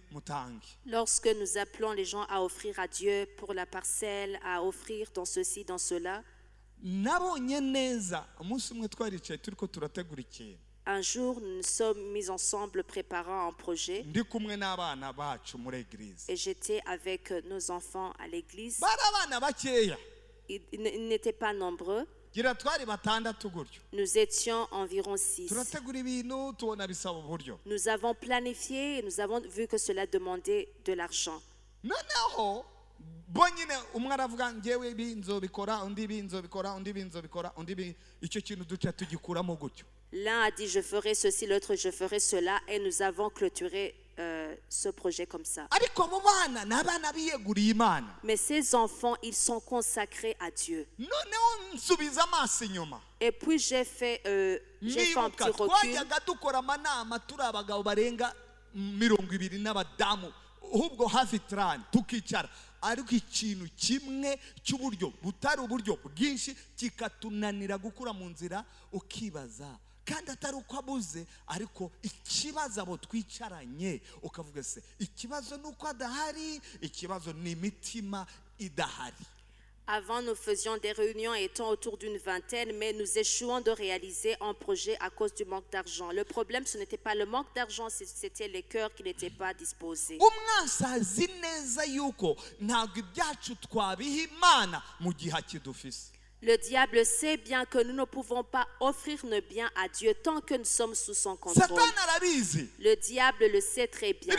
Speaker 2: Lorsque nous appelons les gens à offrir à Dieu pour la parcelle, à offrir dans ceci, dans cela.
Speaker 1: Nabonye neza umunsi umwe twaricaye turiko turategura ikintu.
Speaker 2: Un jour nous sommes mis ensemble préparant un projet.
Speaker 1: Ndi kumwe n'abana bacu muri église.
Speaker 2: Et j'étais avec nos enfants à l'église.
Speaker 1: Barabana bakeya.
Speaker 2: Ils n'étaient pas nombreux.
Speaker 1: Gira twari batandatu gutyo.
Speaker 2: Nous étions environ 6.
Speaker 1: Turategura ibintu tubona bisaba uburyo.
Speaker 2: Nous avons planifié et nous avons vu que cela demandait de l'argent.
Speaker 1: Noneho bonyine umwe aravuga ngewe binzobikora undi binzobikora icyo kintu duca tugikuramo gutyo.
Speaker 2: L'un a dit je ferai ceci, l'autre je ferai cela et nous avons clôturé ce projet comme ça.
Speaker 1: Ariko abo bana n'abana biyeguriye Imana.
Speaker 2: Mais ces enfants ils sont consacrés à Dieu.
Speaker 1: Noneho nsubiza amaso inyuma.
Speaker 2: Et puis j'ai fait un petit recul.
Speaker 1: Twajyaga dukora amanama turi abagabo barenga 20 n'abadamu ahubwo hafi 30 tukicara ariko ikintu kimwe cy'uburyo butari uburyo bwinshi kikatunanira gukura mu nzira ukibaza kandi atari uko abuze ariko ikibazo abo twicaranye ukavuga se ikibazo nuko adahari ikibazo ni imitima idahari.
Speaker 2: Avant, nous faisions des réunions étant autour d'une vingtaine, mais nous échouons de réaliser un projet à cause du manque d'argent. Le problème, ce n'était pas le manque d'argent, c'était les cœurs qui n'étaient pas disposés. Le diable sait bien que nous ne pouvons pas offrir nos biens à Dieu tant que nous sommes sous son contrôle. Le diable le sait très bien.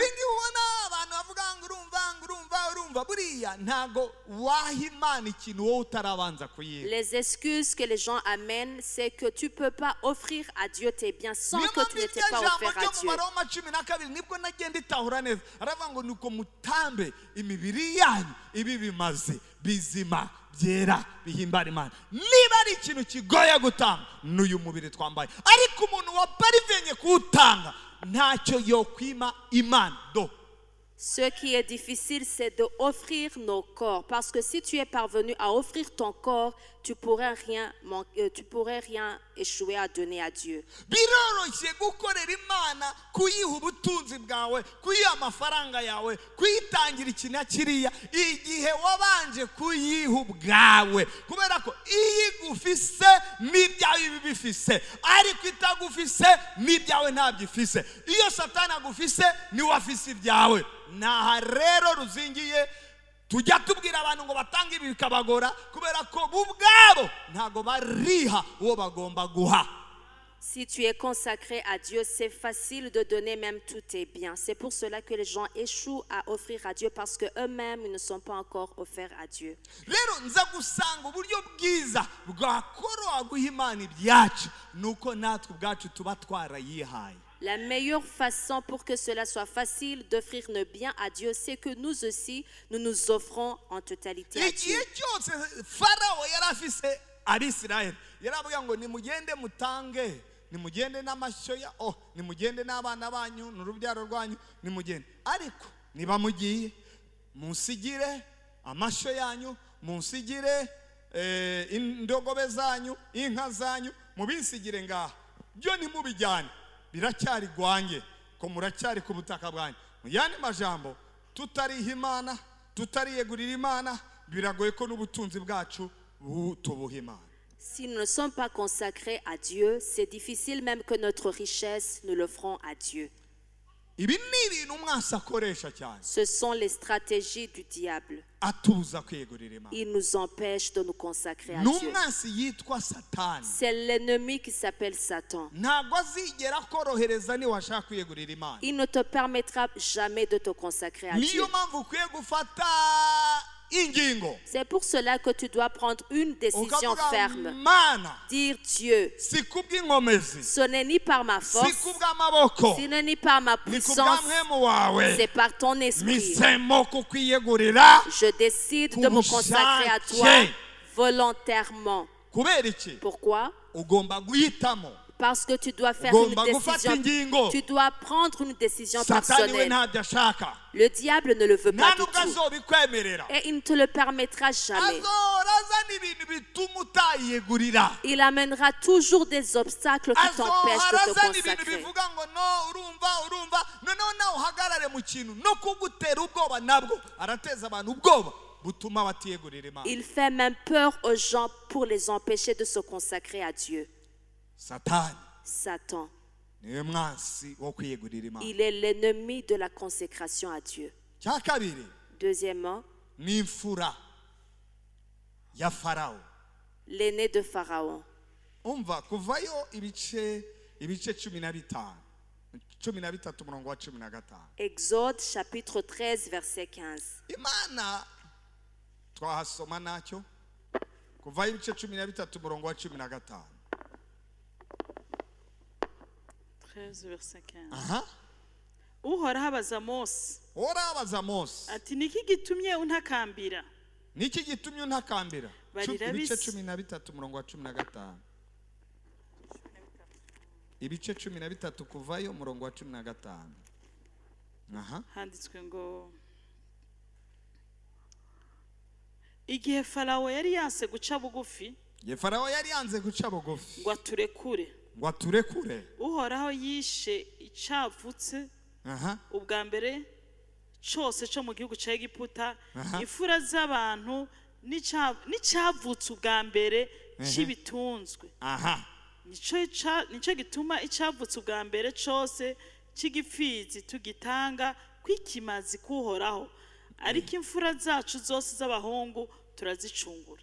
Speaker 2: Les excuses que les gens amènent, c'est que tu ne peux pas offrir à Dieu tes biens sans que tu ne t'es pas offert à Dieu.
Speaker 1: byera bihimbara Imana niba ari ikintu kigoye gutanga n'uyu mubiri twambaye ariko umuntu waparivenye kuwutanga ntacyo yokwima Imana do.
Speaker 2: Ce qui est difficile, c'est d'offrir nos corps. Parce que si tu es parvenu à offrir ton corps, tu pourrais rien échouer à donner à Dieu.
Speaker 1: Biroroshye gukorera Imana kuyiha ubutunzi bwawe, kuyiha amafaranga yawe, kuyitangira ikintu kiriya igihe wabanje kuyiha ubwawe. Kubera ko igufise n'ibyawe bifise, ariko itagufise n'ibyawe ntabyifise. Iyo Satani agufise ni wafise ibyawe. Naha rero ruzingiye tujya tubwira abantu ngo batange ibi bikabagora kubera ko bubwabo ntago bariha uwo bagomba guha.
Speaker 2: Si tu es consacré à Dieu, c'est facile de donner même tous tes biens. C'est pour cela que les gens échouent à offrir à Dieu parce que eux-mêmes ils ne sont pas encore offerts à Dieu.
Speaker 1: Rero nza gusanga uburyo bwiza bwakoroha guha Imana ibyacu nuko natwe ubwacu tuba twarayihaye.
Speaker 2: La meilleure façon pour que cela soit facile d'offrir nos biens à Dieu, c'est que nous aussi, nous nous offrons en totalité à Dieu.
Speaker 1: Farao yarafise Abisirayeli yaravuga ngo nimugende mutange, nimugende n'amashoya, nimugende n'abana banyu n'urubyaro rwanyu, nimugende ariko niba mugiye munsigire amasho yanyu, munsigire indogobe zanyu, inka zanyu, mubisigire ngaha byo ntimubijyane biracyari gwanjye ko muracyari ku butaka bwanjye. Mu yandi majambo tutariha Imana, tutariyegurira Imana, biragoye ko n'ubutunzi bwacu tubuha Imana.
Speaker 2: Si nous ne sommes pas consacrés à Dieu, c'est difficile même que notre richesse, nous l'offrons à Dieu. Ce sont les stratégies du diable. Il nous empêche de nous consacrer à Dieu. C'est l'ennemi qui s'appelle Satan. Il ne te permettra jamais de te consacrer à Dieu. C'est pour cela que tu dois prendre une décision ferme. Dire Dieu, ce n'est ni par ma force, ce n'est ni par ma puissance, c'est par ton esprit. Je décide de me consacrer à toi volontairement. Pourquoi? Parce que tu dois faire une décision. Tu dois prendre une décision personnelle. Le diable ne le veut pas du tout. Et il ne te le permettra jamais. Il amènera toujours des obstacles qui t'empêchent de te consacrer. Il fait même peur aux gens pour les empêcher de se consacrer à Dieu. Satan, il est l'ennemi de la consécration à Dieu. Deuxièmement, l'aîné de Pharaon. Exode chapitre 13 verset 15.
Speaker 3: Verset 15. Uhoraho abaza Mose ati niki gitumye untakambira?
Speaker 1: Niki gitumye untakambira? Ibice 13 umurongo wa 15. Ibice 13 kuvayo umurongo wa 15.
Speaker 3: Handitswe ngo igihe Farao yari yanse guca bugufi, ngo aturekure, Uhoraho yishe icavutse ubwa mbere cyose cyo mu gihugu cya Egiputa, imfura z'abantu n'icyavutse ubwa mbere cy'ibitunzwe. Nicyo gituma icyavutse ubwa mbere cyose cy'igipfizi tugitanga kw'ikimazi kuhoraho, ariko imfura zacu zose z'abahungu turazicungura.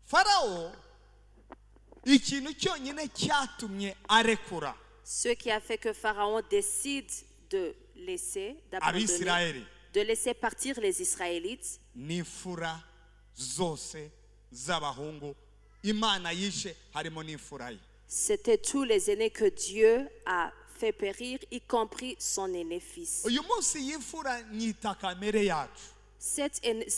Speaker 1: Farao ikintu cyonyine cyatumye arekura
Speaker 2: ce qui a fait que Pharaon décide de laisser, d'abandonner, de laisser partir les Israélites,
Speaker 1: n'imfura zose z'abahungu Imana yishe harimo n'imfura ye.
Speaker 2: C'était tous les aînés que Dieu a fait périr, y compris son aîné fils.
Speaker 1: Uyu munsi y'imfura nyita kamere yacu.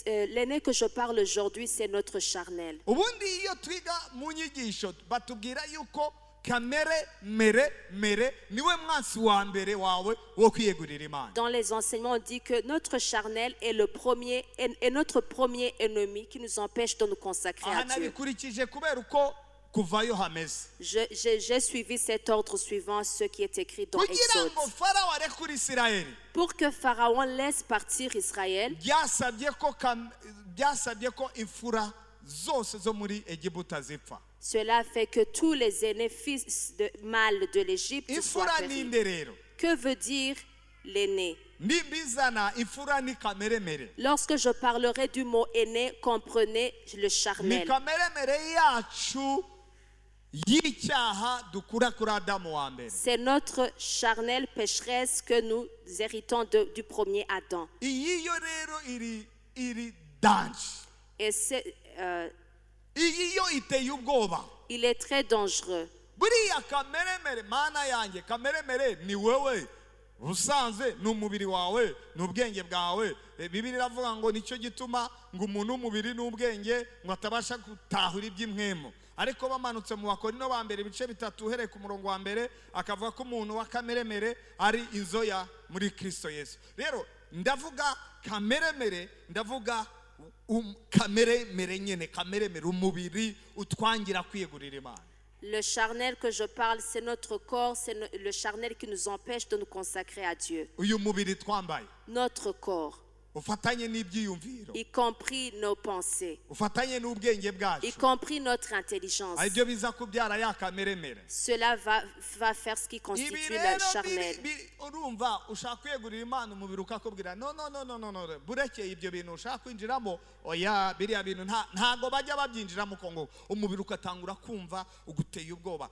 Speaker 2: L'aîné que je parle aujourd'hui, c'est notre charnel.
Speaker 1: Ubundi iyo twiga mu nyigisho batubwira yuko kamere mere niwe mwansi wa mbere wawe wo kwiyegurira Imana.
Speaker 2: Dans les enseignements, on dit que notre charnel est notre premier ennemi qui nous empêche de nous consacrer à Dieu.
Speaker 1: Nabikurikije kubera uko kuvayo hameze.
Speaker 2: J'ai suivi cet ordre suivant ce qui est écrit dans Exode. Pour que Pharaon laisse partir Israël, cela fait que tous les aînés fils mâles de l'Égypte soient péris. Que veut dire l'aîné? Lorsque je parlerai du mot aîné, comprenez le charnel. C'est notre charnel pécheresse que nous héritons du premier Adam. Et il est très dangereux.
Speaker 1: usanze n'umubiri wawe n'ubwenge bwawe. Bibiliya iravuga ngo nicyo gituma ngo umuntu w'umubiri n'ubwenge ngo atabasha gutahura iby'imwemo. Ariko bamanutse mu Bakorino ba mbere ibice 3 uhereye ku murongo wa mbere akavuga ko umuntu wa kameremere ari inzoya muri Kristo Yesu. Rero ndavuga kameremere, ndavuga kameremere nyene, kameremere umubiri utwangira kwiyegurira Imana.
Speaker 2: Le charnel que je parle, c'est notre corps, c'est le charnel qui nous empêche de nous consacrer à Dieu. Notre corps, y compris nos pensées, y compris notre intelligence. Cela va faire ce qui constitue le charnel.
Speaker 1: Oya biriya bintu ntago bajya babyinjiramo kongo umubiri ukatangura kumva uguteye ubwoba.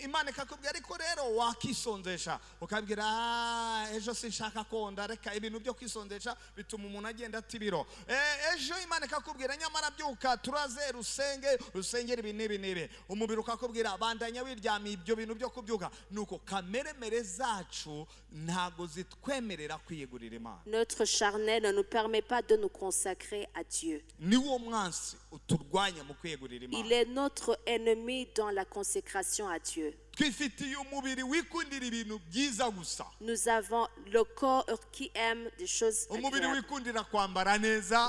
Speaker 1: Imana ikakubwira ariko rero wakisonzesha ukabwira ejo sinshaka konda reka ibintu byo kwisonzesha bituma umuntu agenda atibiro. Ejo Imana ikakubwira nyamara byuka turaze rusengera ibinebe umubiri ukakubwira bandanya wiryama ibyo bintu byo kubyuka. Nuko kameremere zacu ntago zitwemerera kwiyegurira Imana.
Speaker 2: Notre charnel ne nous permet pas de nous consacrer à Dieu.
Speaker 1: Il
Speaker 2: est notre ennemi dans la consécration à Dieu. Nous avons le corps qui aime des choses agréables.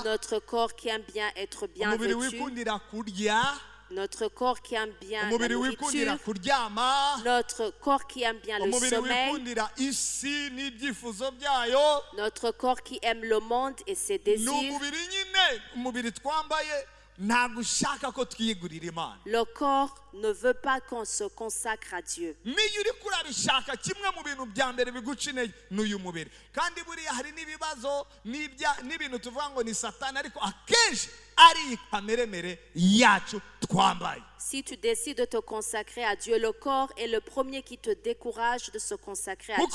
Speaker 2: Notre corps qui aime bien être bien vêtu. Notre corps qui aime bien la nourriture. Notre corps qui aime bien le sommeil. Notre corps qui aime le monde et ses désirs. Le corps ne veut pas qu'on se consacre à Dieu. Si tu décides de te consacrer à Dieu, le corps est le premier qui te décourage de se consacrer à Dieu.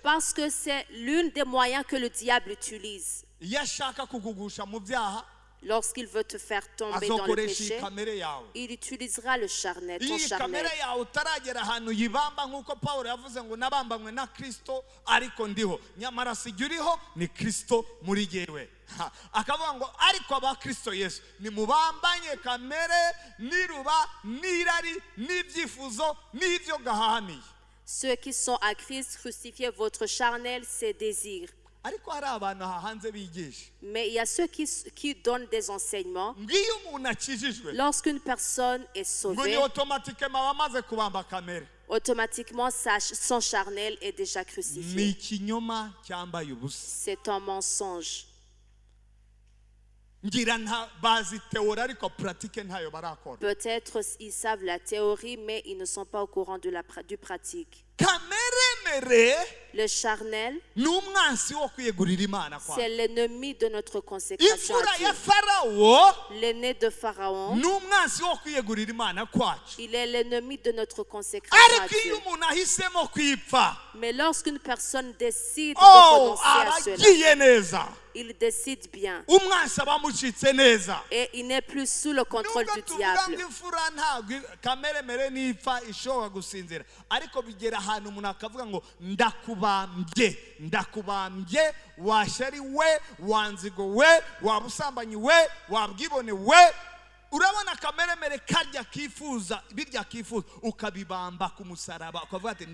Speaker 2: Parce que c'est l'un des moyens que le diable utilise. Lorsqu'il veut te faire tomber dans le péché, il utilisera le charnel, ton charnel.
Speaker 1: Akavuga ngo ariko aba Kristo Yesu nimubambanye kamere niruba nirari n'ibyifuzo n'ibyo gahahamiye.
Speaker 2: Ceux qui sont à Christ, crucifiez votre charnel, ses désirs. Mais il y a ceux qui donnent des enseignements. Lorsqu'une personne est sauvée, automatiquement son charnel est déjà crucifié. C'est un mensonge. Peut-être ils savent la théorie, mais ils ne sont pas au courant de du pratique. Le charnel, c'est l'ennemi de notre consécration à Dieu. L'aîné de Pharaon, il est l'ennemi de notre consécration à Dieu. Mais lorsqu'une personne décide de renoncer à cela, il décide bien. Et il n'est plus sous le contrôle du diable.
Speaker 1: urabona kameremere karya kifuza birya kifuza ukabibamba ku musaraba ukavuga ati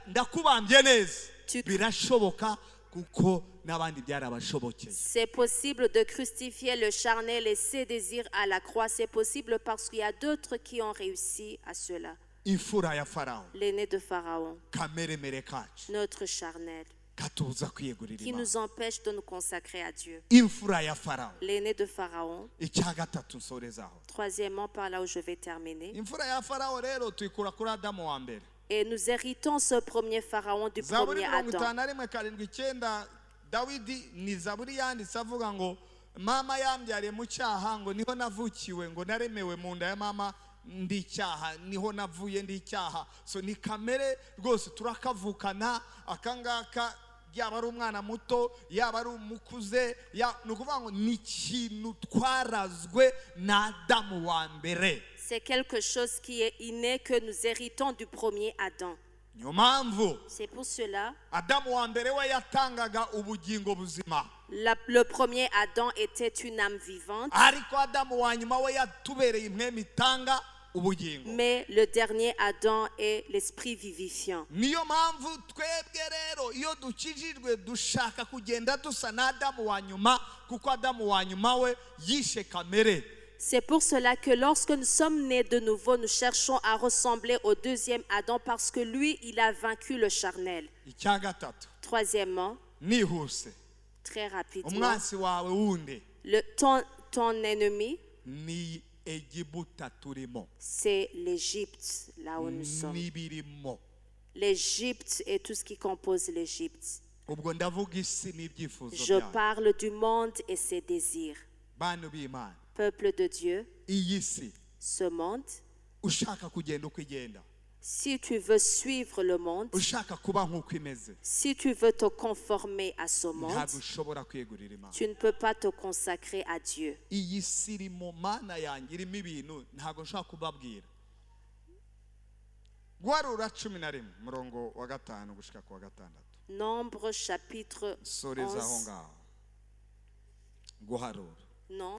Speaker 1: ndakubambye neza birashoboka kuko nabandi byarabashobokeye.
Speaker 2: C'est possible de crucifier le charnel et ses désirs à la croix. C'est possible parce qu'il y a d'autres qui ont réussi à cela.
Speaker 1: Imfura ya Pharaon,
Speaker 2: l'aîné de Pharaon,
Speaker 1: kameremere kacu,
Speaker 2: notre charnel, qui nous empêche de nous consacrer à Dieu. L'aîné de Pharaon. Troisièmement, par là où je vais terminer. Et nous héritons ce premier Pharaon du premier Adam.
Speaker 1: Mama yambyariye mu cyaha ngo niho navukiwe ngo naremewe mu nda ya mama ndi icyaha niho navuye ndi icyaha. So ni kamere rwose turakavukana akangaka yaba ari umwana muto yaba ari umukuze nukuvuga ngo ni ikintu twarazwe na Adamu wa mbere.
Speaker 2: C'est quelque chose qui est inné que nous héritons du premier Adam.
Speaker 1: C'est
Speaker 2: pour cela le premier Adam était une âme vivante, mais le dernier Adam est l'esprit vivifiant. C'est pour cela que lorsque nous sommes nés de nouveau, nous cherchons à ressembler au deuxième Adam parce que lui, il a vaincu le charnel. Troisièmement, très rapidement, ton ennemi, c'est l'Égypte, là où nous sommes. L'Égypte et tout ce qui compose l'Égypte. Je parle du monde et ses désirs. Peuple de Dieu, ce monde, si tu veux suivre le monde, si tu veux te conformer à ce monde, tu ne peux pas te consacrer à Dieu. Nombre chapitre 11. Non.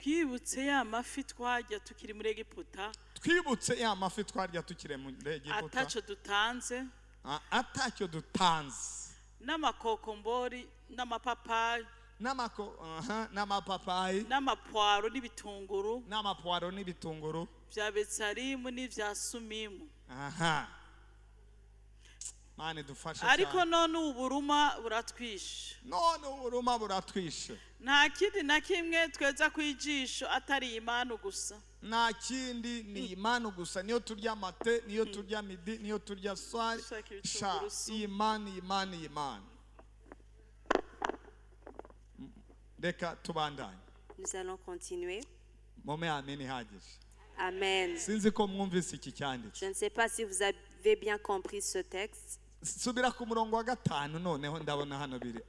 Speaker 3: twibutse ya mafi twarya tukiri muri Egiputa atacyo dutanze n'amakokombori n'amapapayi n'amapwaro n'ibitunguru bya Betsalimu n'ibya Sumimu. Ariko none uburuma buratwishe. Nta kindi na kimwe tweza kwijisho atari imana gusa.
Speaker 1: Nta kindi ni imana gusa. Niyo turya mate, niyo turya midi, niyo turya swari. Imana. Deka tubandanye.
Speaker 2: Nous allons continuer.
Speaker 1: Amen.
Speaker 2: Je ne sais pas si vous avez bien compris ce texte.
Speaker 1: Subira ku murongo wa 5 noneho ndabona hano biri.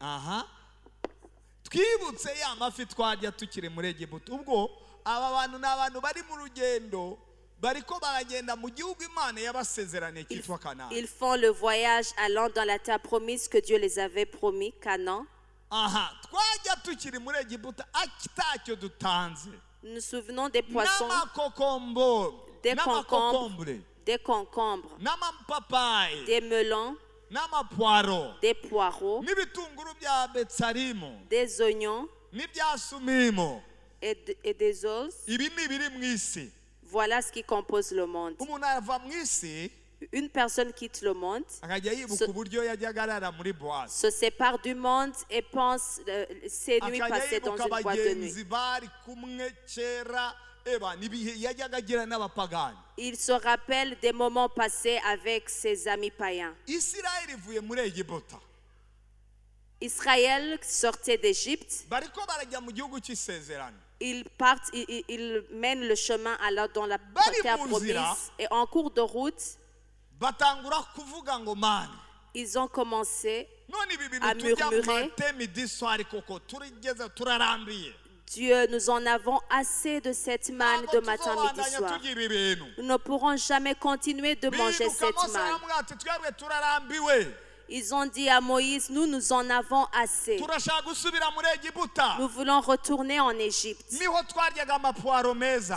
Speaker 1: Twibutse ya mafi twarya tukiri muri Egiputa. Ubwo aba bantu n'abantu bari mu rugendo bariko baragenda mu gihugu Imana yabasezeraniye cyitwa Canaan.
Speaker 2: Ils font le voyage allant dans la terre promise que Dieu les avait promis, Canaan.
Speaker 1: Twarya tukiri muri Egiputa atacyo dutanze.
Speaker 2: Nous nous souvenons des poissons, des concombres, des melons, des poireaux, des oignons et des os. Voilà ce qui compose le monde. une personne quitte le monde,
Speaker 1: akajya yibuka uburyo yajyaga arara muri boîte,
Speaker 2: se sépare du monde et pense ses nuits
Speaker 1: akajya
Speaker 2: passées dans
Speaker 1: yibuka
Speaker 2: une boîte de nuit.
Speaker 1: abagenzi bari kumwe kera n'ibihe yajyaga agira n'abapagani.
Speaker 2: Il se rappelle des moments passés avec ses amis païens.
Speaker 1: Isirayeli ivuye muri Egiputa,
Speaker 2: Israël sortait d'Égypte.
Speaker 1: bariko barajya mu gihugu cy'isezerano.
Speaker 2: Ils partent, ils mènent le chemin alors dans la terre promise. Et en cours de route,
Speaker 1: batangura kuvuga ngo mana,
Speaker 2: ils ont commencé
Speaker 1: none ibi bintu
Speaker 2: à
Speaker 1: tujya mu
Speaker 2: murmurer.
Speaker 1: matemi diswari koko turigeze turarambiye.
Speaker 2: Dieu, nous en avons assez de cette manne de matin, midi, soir. Nous ne pourrons jamais continuer de manger cette manne. Ils ont dit à Moïse, nous en avons assez. Nous voulons retourner en Égypte.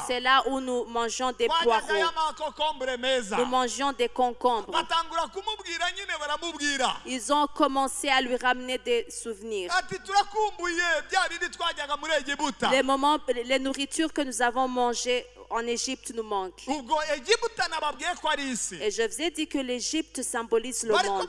Speaker 2: C'est là où nous mangeons des poireaux. Nous mangeons des concombres. Ils ont commencé à lui ramener des souvenirs. Les moments, les nourritures que nous avons mangées en Égypte nous manquent. Et je vous ai dit que l'Égypte symbolise le monde.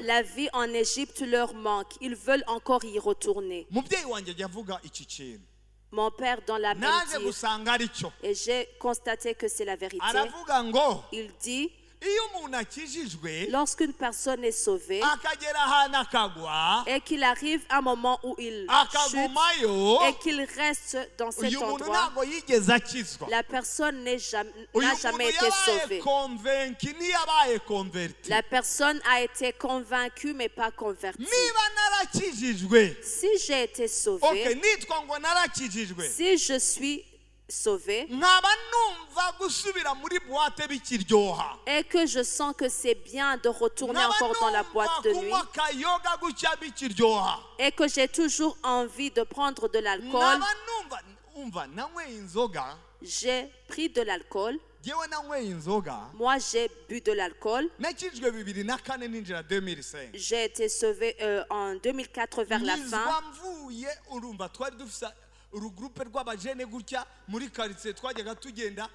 Speaker 2: La vie en Égypte leur manque. Ils veulent encore y retourner. Mon père dans la même dire, et j'ai constaté que c'est la vérité. Il dit, lorsqu'une personne est sauvée et qu'il arrive un moment où il chute et qu'il reste dans cet endroit, la personne n'a jamais été sauvée. La personne a été convaincue mais pas convertie. Si j'ai été sauvée, si je suis sauvé et que je sens que c'est bien de retourner encore dans la boîte de nuit et que j'ai toujours envie de prendre de l'alcool, j'ai pris de l'alcool. Moi, j'ai bu de l'alcool. J'ai été sauvé en 2004 vers la fin.
Speaker 1: urugrupe rw'abajene gutya muri quartier twajyaga tugenda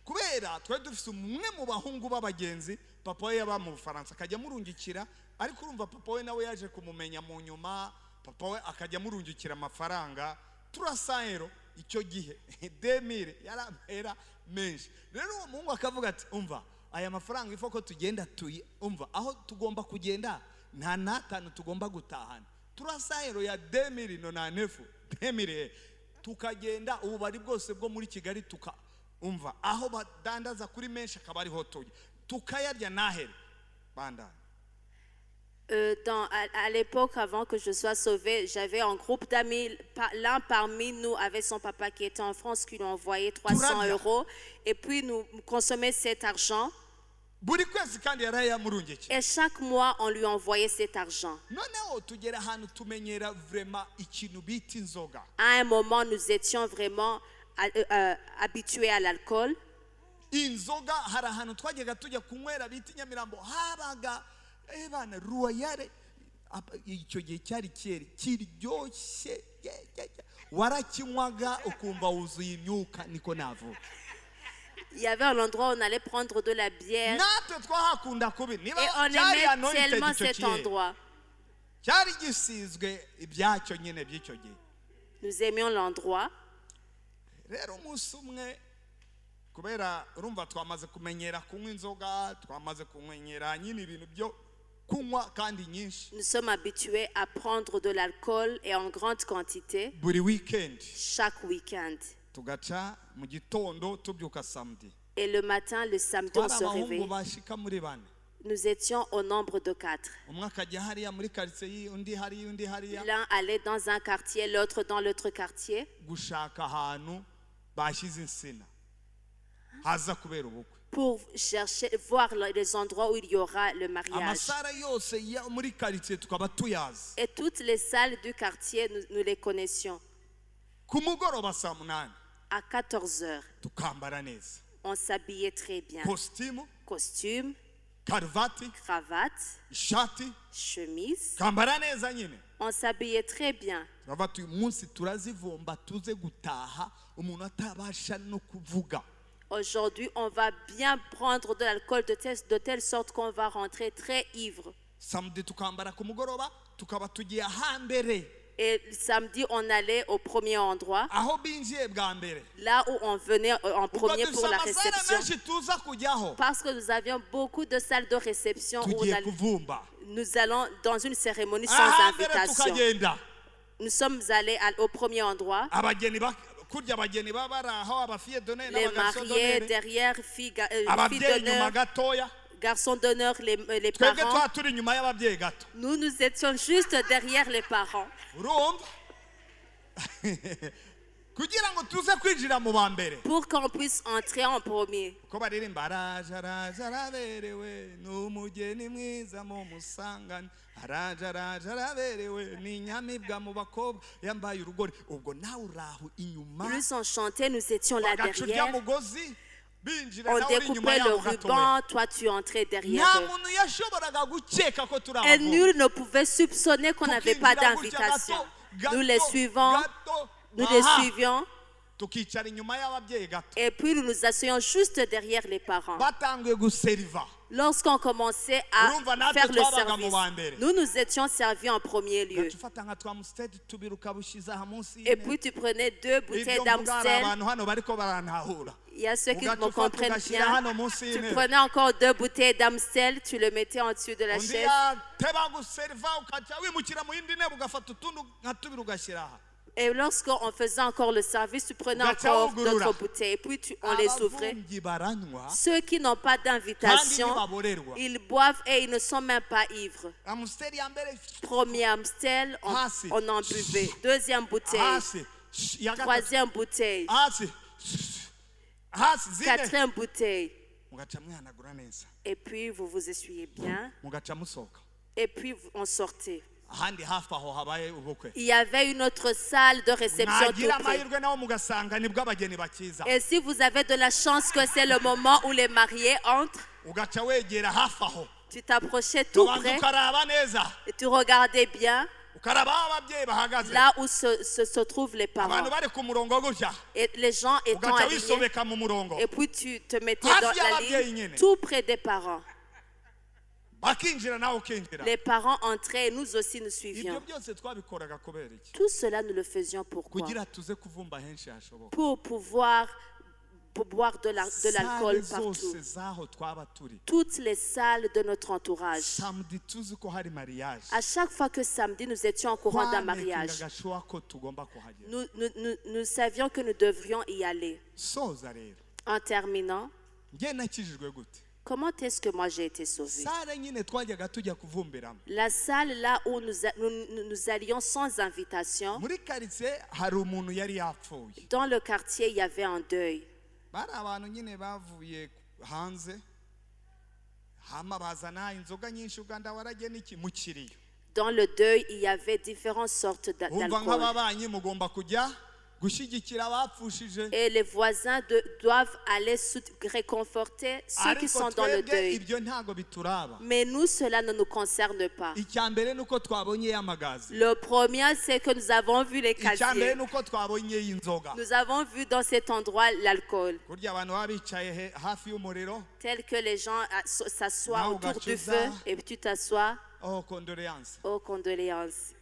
Speaker 1: kubera twari dufise umwe mu bahungu b'abagenzi papa we yaba mu Faransa akajya murungikira ariko urumva papa we nawe yaje kumumenya mu nyuma papa we akajya murungikira amafaranga 300 euro icyo gihe 2000 yaramera menshi rero uwo muhungu akavuga ati umva aya mafaranga ifo ko tugenda umva aho tugomba kugenda nta natanu tugomba gutahana 300 euro ya 2009 2000 tukagenda ubu bari bwose bwo muri Kigali umva aho badandaza kuri menshi akaba ari hotoye tukayarya nahere banda.
Speaker 2: À l'époque, avant que je sois sauvée, j'avais un groupe d'amis. L'un parmi nous avait son papa qui était en France, qui lui envoyait 300 euros. Et puis, nous consommions cet argent. Et chaque mois, on lui envoyait cet argent. À un moment, nous étions vraiment habitués à l'alcool.
Speaker 1: icyo gihe cyari kiryoshye warakinywaga ukumva wuzuye imyuka niko navuga.
Speaker 2: Il y avait un endroit où on allait prendre de la bière et on aimait tellement cet endroit. Nous aimions l'endroit.
Speaker 1: kubera urumva twamaze kumenyera kunywa inzoga twamaze kumenyera nyine ibintu byo
Speaker 2: Nous sommes habitués à prendre de l'alcool et en grande quantité chaque week-end. Et le matin, le samedi, on se réveille. Nous étions au nombre de 4. L'un allait dans un quartier, l'autre dans l'autre quartier. Pour chercher, voir les endroits où il y aura le mariage. Et toutes les salles du quartier, nous les connaissions. À 14 heures, on s'habillait très bien. Costume. cravate, chemise. On s'habillait très bien. Aujourd'hui, on va bien prendre de l'alcool de telle sorte qu'on va rentrer très ivre. Et samedi, on allait au premier endroit, là où on venait en premier pour la réception. Parce que nous avions beaucoup de salles de réception où nous allons dans une cérémonie sans invitation. Nous sommes allés au premier endroit. Les mariés derrière, filles d'honneur, garçons d'honneur, les parents. Nous étions juste derrière les parents. Pour qu'on puisse entrer en premier. Plus on chantait, nous étions là derrière. On découpait le ruban, toi tu entrais derrière eux. Et nul ne pouvait soupçonner qu'on n'avait pas d'invitation. Nous les suivions. Et puis nous nous asseyions juste derrière les parents. Lorsqu'on commençait à faire le service, nous étions servis en premier lieu. Et puis tu prenais 2 bouteilles d'Amstel. Il y a ceux qui me comprennent bien. Tu prenais encore 2 bouteilles d'Amstel, tu le mettais en dessous de la chaise. Et lorsqu'on faisait encore le service, tu prenais encore d'autres bouteilles. Et puis on les ouvrait. Ceux qui n'ont pas d'invitation, ils boivent et ils ne sont même pas ivres. Premier Amstel, on en buvait. Deuxième bouteille. Troisième bouteille. Quatrième bouteille. Et puis vous vous essuyez bien. Et puis on sortait. Il y avait une autre salle de réception tout près. Et si vous avez de la chance que c'est le moment où les mariés entrent, tu t'approchais tout près et tu regardais bien là où se trouvent les parents. Et les gens étant alignés, et puis tu te mettais dans la ligne tout près des parents. Les parents entraient et nous aussi nous suivions. Tout cela nous le faisions pourquoi? Pour pouvoir boire de l'alcool partout. Toutes les salles de notre entourage. À chaque fois que samedi nous étions au courant d'un mariage, nous savions que nous devrions y aller. En terminant, comment est-ce que moi j'ai été sauvé? La salle là où nous allions sans invitation, dans le quartier il y avait un deuil. Dans le deuil, il y avait différentes sortes d'alcool. Et les voisins doivent aller réconforter ceux qui sont dans le deuil. Mais nous, cela ne nous concerne pas. Le premier, c'est que nous avons vu les casiers. Nous avons vu dans cet endroit l'alcool. Tel que les gens s'assoient autour du feu et puis tu t'assois. Oh, condoléances. Oh, condoléances.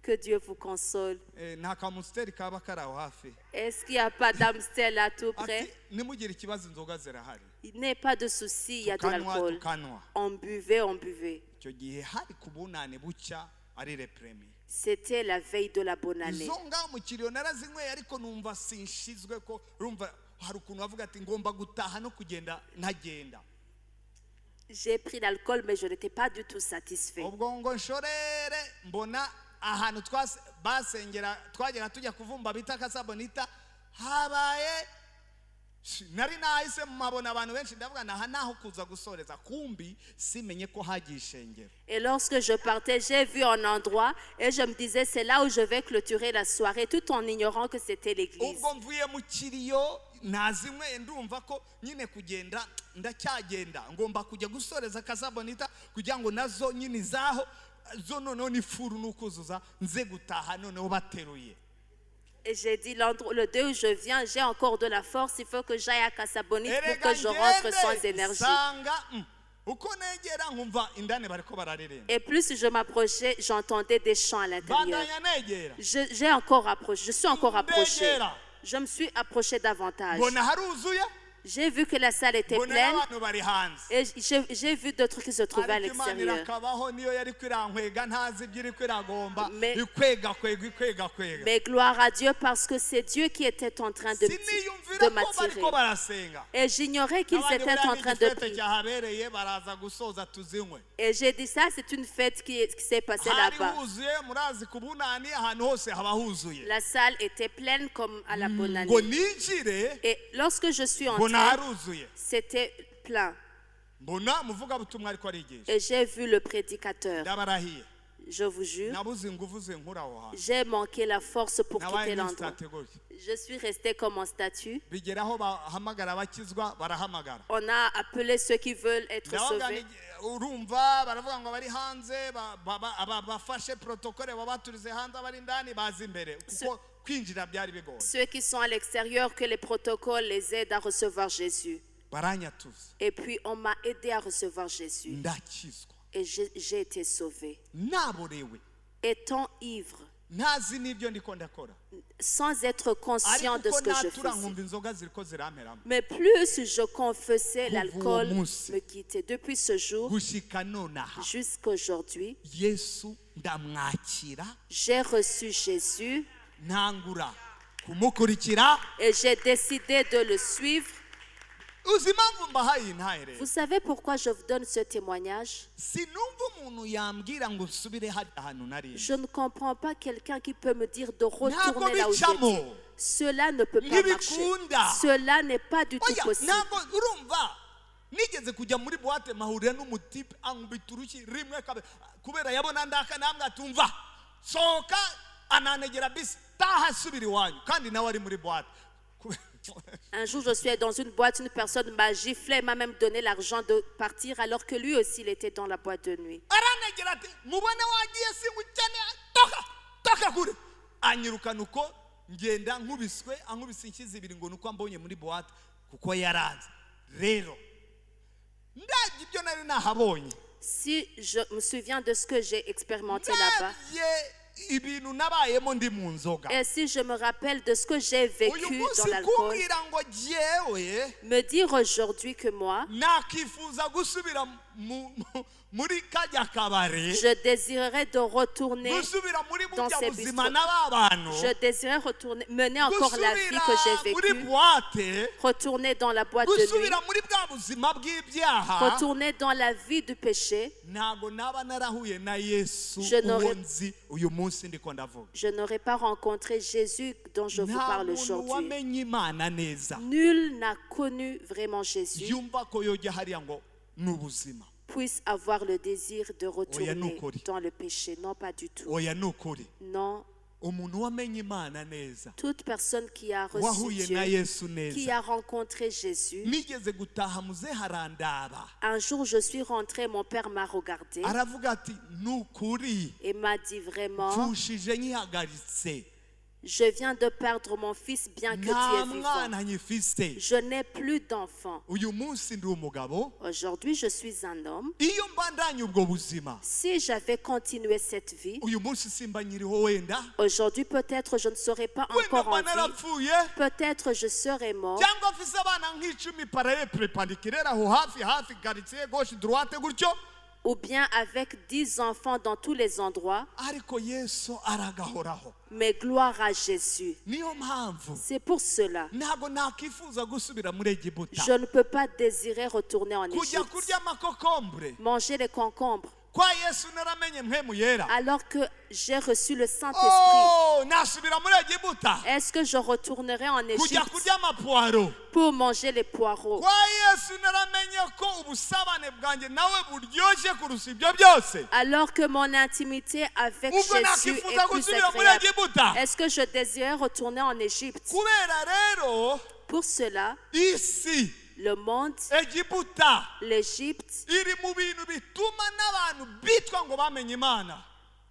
Speaker 2: Que Dieu vous console. Est-ce qu'il n'y a pas d'Amstel là tout près? Il n'est pas de souci, il y a de l'alcool. On buvait. C'était la veille de la bonne année. J'ai pris l'alcool, mais je n'étais pas du tout satisfait. Ahantu basengera twagera tujya kuvumba bita Casabonita habaye
Speaker 1: nari nahise mabona abantu benshi ndavuga naha naho kuza gusoreza kumbi simenye ko hagiye ishengero.
Speaker 2: Et lorsque je partais, j'ai vu un endroit et je me disais c'est là où je vais clôturer la soirée tout en ignorant que c'était l'église.
Speaker 1: Ubwo mvuye mu kiriyo nazimwe ndumva ko nyine kugenda ndacyagenda ngomba kujya gusoreza Casabonita kugira ngo nazo nyine zaho zo noneho n'ifuru n'ukuzuza nze gutaha noneho bateruye.
Speaker 2: Et j'ai dit, le 2 où je viens, j'ai encore de la force, il faut que j'aille à Casabonite pour que je rentre sans énergie. Et plus je m'approchais, j'entendais des chants à l'intérieur. J'ai encore approché, je suis encore approché. Je me suis approché davantage. J'ai vu que la salle était pleine et j'ai vu d'autres qui se trouvaient à l'extérieur. Mais gloire à Dieu parce que c'est Dieu qui était en train de m'attirer. Et j'ignorais qu'ils étaient en train de prier. Et j'ai dit ça, c'est une fête qui s'est passée là-bas. La salle était pleine comme à la bonne année. Et lorsque je suis entrée, c'était plein. Et j'ai vu le prédicateur. Je vous jure, j'ai manqué la force pour quitter l'endroit. Je suis restée comme en statue. On a appelé ceux qui veulent être sauvés. Ceux qui sont à l'extérieur, que les protocoles les aident à recevoir Jésus. Et puis on m'a aidé à recevoir Jésus. Et j'ai été sauvé. Étant ivre, sans être conscient de ce que je faisais. Mais plus je confessais, l'alcool me quittait. Depuis ce jour jusqu'à aujourd'hui, j'ai reçu Jésus et j'ai décidé de le suivre. Vous savez pourquoi je vous donne ce témoignage? Je ne comprends pas quelqu'un qui peut me dire de retourner là où j'étais. Cela ne peut pas marcher. Cela n'est pas du tout possible.
Speaker 1: Nigeze kujya muri boîte mahurira n'umutipe ankubita uruki rimwe kubera yabona ndaka namwe atumva soka ananegera bisi taha subiri wanyu kandi nawe ari muri boîte.
Speaker 2: Un jour, je suis dans une boîte, une personne m'a giflé, m'a même donné l'argent de partir alors que lui aussi il était dans la boîte de nuit.
Speaker 1: Anyirukana uko ngenda nkubiswe ankubise inkizi ibiri ngo nuko ambonye muri boîte kuko yaranze rero ndaje ibyo nari nahabonye.
Speaker 2: Si je me souviens de ce que j'ai expérimenté là-bas, et si je me rappelle de ce que j'ai vécu dans l'alcool, me dire aujourd'hui que moi, je désirerais de retourner dans ces bistrots. Je désirerais retourner, mener encore la vie que j'ai vécue, retourner dans la boîte de nuit, retourner dans la vie du péché. Je n'aurais pas rencontré Jésus dont je vous parle aujourd'hui. Nul n'a connu vraiment Jésus puisse avoir le désir de retourner dans le péché. Non, pas du tout. Non. Toute personne qui a reçu Dieu, qui a rencontré Jésus. Un jour, je suis rentré, mon père m'a regardé et m'a dit vraiment, je viens de perdre mon fils bien que tu es vivant. Je n'ai plus d'enfant. Aujourd'hui, je suis un homme. Si j'avais continué cette vie, aujourd'hui, peut-être je ne serais pas encore en vie. Peut-être je serais mort. Ou bien avec 10 enfants dans tous les endroits. Mais gloire à Jésus. C'est pour cela. Je ne peux pas désirer retourner en Égypte. Manger les concombres. alors que j'ai reçu le Saint-Esprit, est-ce que je retournerai en Égypte pour manger les poireaux? Alors que mon intimité avec Jésus est plus agréable, est-ce que je désirais retourner en Égypte? Pour cela, le monde, l'Égypte,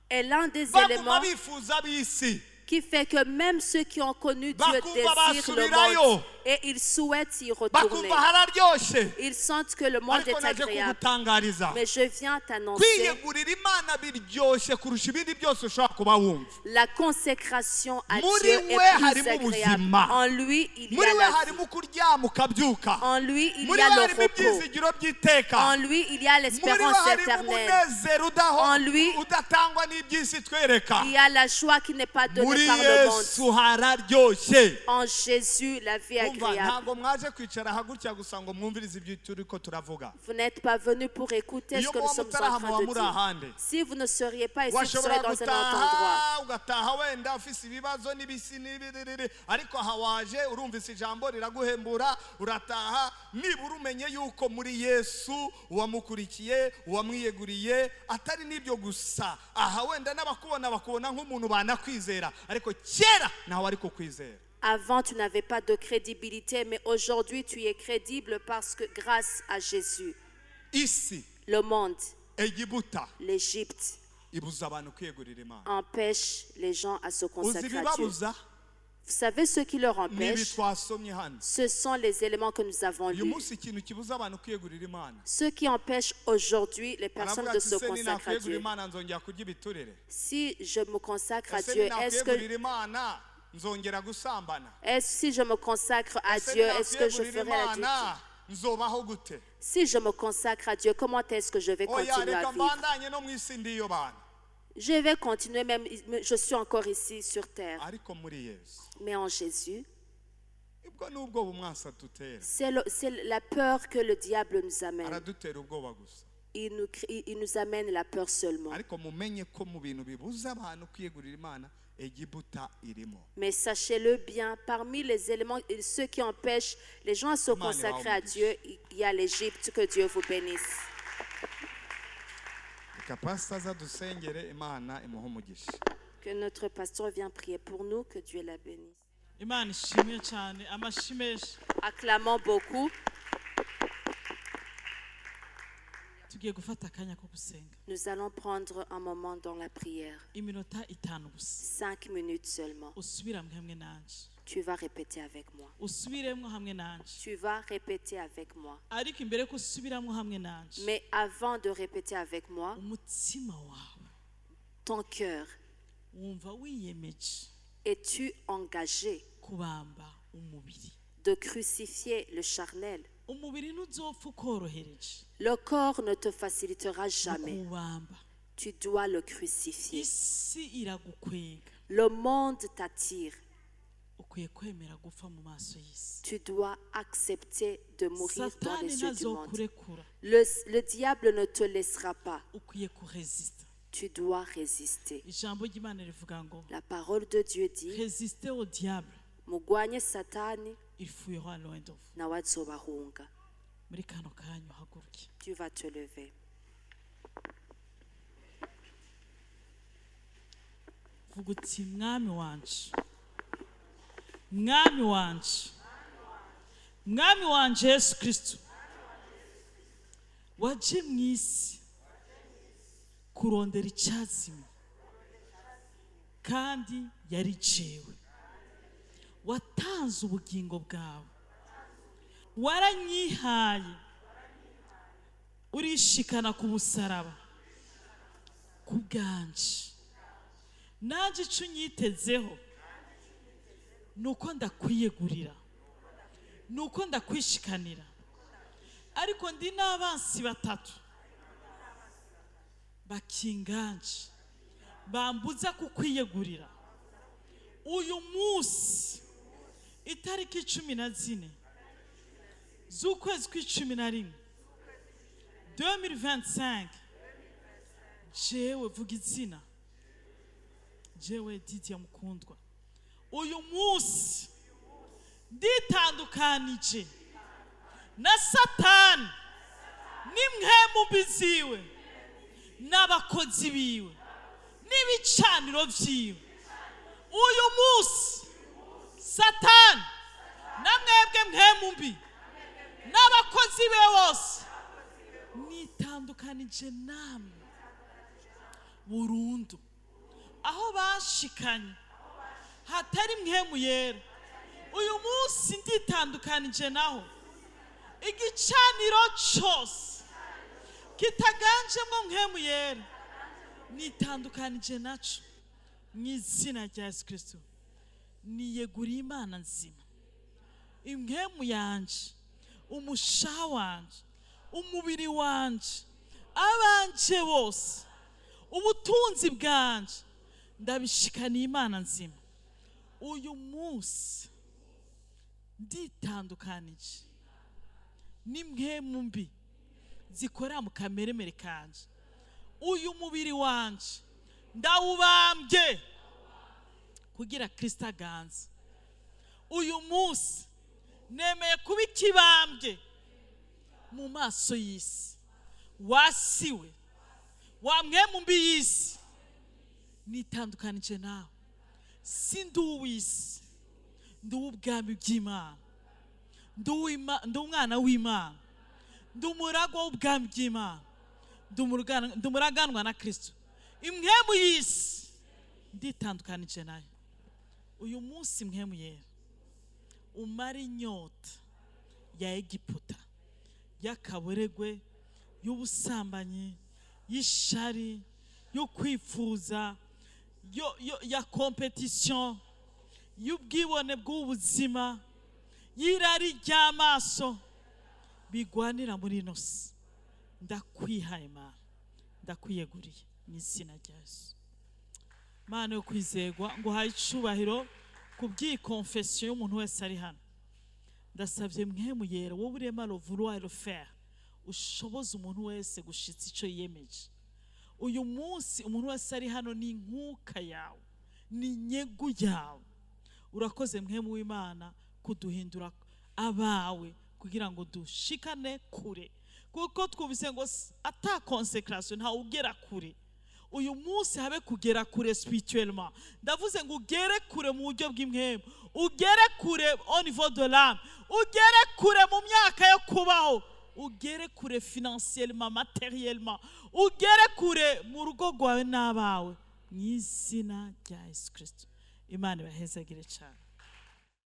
Speaker 2: est l'un des éléments qui fait que même ceux qui ont connu Dieu désirent le monde et ils souhaitent y retourner. Ils sentent que le monde est agréable. Mais je viens t'annoncer la consécration à Dieu est plus agréable. En lui, il y a la vie. En lui, il y a le repos. En lui, il y a l'espérance éternelle. En lui, il y a la joie qui n'est pas donnée par le monde. En Jésus, la vie agréable. Vous n'êtes pas venu pour écouter ce que nous sommes en train de dire. Si vous ne seriez pas ici, vous seriez dans un autre endroit. Avant, tu n'avais pas de crédibilité, mais aujourd'hui, tu es crédible parce que grâce à Jésus, le monde, l'Égypte, empêche les gens à se consacrer à Dieu. Vous savez ce qui leur empêche? Ce sont les éléments que nous avons lus. Ce qui empêche aujourd'hui les personnes de se consacrer à Dieu. Si je me consacre à Dieu, si je me consacre à Dieu, est-ce que je ferai la duty? Si je me consacre à Dieu, comment est-ce que je vais continuer à vivre? Je vais continuer, même je suis encore ici sur terre. Mais en Jésus, c'est la peur que le diable nous amène. Il nous amène la peur seulement. Mais sachez-le bien, parmi les éléments, ceux qui empêchent les gens à se consacrer à Dieu, il y a l'Égypte. Que Dieu vous bénisse. Que notre pasteur vienne prier pour nous, que Dieu la bénisse. Acclamons beaucoup. Nous allons prendre un moment dans la prière. 5 minutes seulement. Tu vas répéter avec moi. Tu vas répéter avec moi. Mais avant de répéter avec moi, ton cœur, es-tu engagé de crucifier le charnel? Le corps ne te facilitera jamais. Tu dois le crucifier. Le monde t'attire. Tu dois accepter de mourir dans les yeux du monde. Le diable ne te laissera pas. Tu dois résister. La parole de Dieu dit, mugwanye satani nawe azobahunga. Tu vas te lever.
Speaker 3: Mwami wanje Yesu Kristo, waje mwisi kurondera icyazima kandi yari jewe. Watanze ubugingo bwawe, waranyihaye, urishikana ku musaraba ku bwanje. Naje ico nyitezeho nuko ndakwiyegurira, nuko ndakwishikanira. Ariko ndi n'abansi batatu bakinganje bambuza kukwiyegurira. Uyu munsi itariki 14 z'ukwezi kwa 11 2025 jewe vuga izina jewe Didier Mukundwa uyu munsi nditandukanije na Satani n'imhemu biziwe n'abakozi biwe n'ibicaniro vyiwe uyu munsi Satani namwebwe mhemu mbi n'abakozi be bose nitandukanije namwe burundu aho bashikanye hatari mhemu yera uyu munsi nditandukanije naho igicaniro cyose kitaganjemo mhemu yera nitandukanije naco mw'izina rya Yesu Kristo niyeguriye Imana nzima imhemu yanje umushaha wanje umubiri wanje abanje bose ubutunzi bwanje ndabishikaniye Imana nzima uyu munsi nditandukanije n'imhemu mbi zikora mu kameremere kanje uyu mubiri wanje ndawubambye kugira Kristo aganze uyu munsi nemeye kuba ikibambye mu maso y'isi wasiwe wa mhemu mbi y'isi nitandukanije nawe si nduw'isi nduw'ubwami bw'Imana ndumwana w'Imana ndumuragwa w'ubwami bw'Imana ndumuraganwa na Kristo imhemu y'isi nditandukanije nayo uyu munsi mhemu yera umara inyota ya Egiputa y'akaboregwe y'ubusambanyi y'ishari yo kwifuza ya competition y'ubwibone bw'ubuzima y'irari ry'amaso bigwanira muri ino si ndakwihaye Mana ndakwiyeguriye mw'izina rya Yesu Mana yo kwizegwa ngo haye icubahiro ku bw'ikonfession y'umuntu wese ari hano ndasavye mhemu yera wowe urema le vouloir le faire ushoboza umuntu wese gushitsa ico yiyemeje uyu munsi umuntu wese ari hano ni nkuka yawe ni nyegu yawe urakoze mhemu w'Imana kuduhindura abawe kugira ngo dushikane kure kuko twumvise ngo ata consecration nta ugera kure uyu munsi habe kugera kure spirituellement ndavuze ngo ugere kure mu buryo bw'imhemu ugere kure au niveau de l'âme ugere kure mu myaka yo kubaho ugere kure financièrement matériellement ugere kure mu rugo rwawe n'abawe mw'izina rya Yesu Kristo Imana ibahezagire cyane.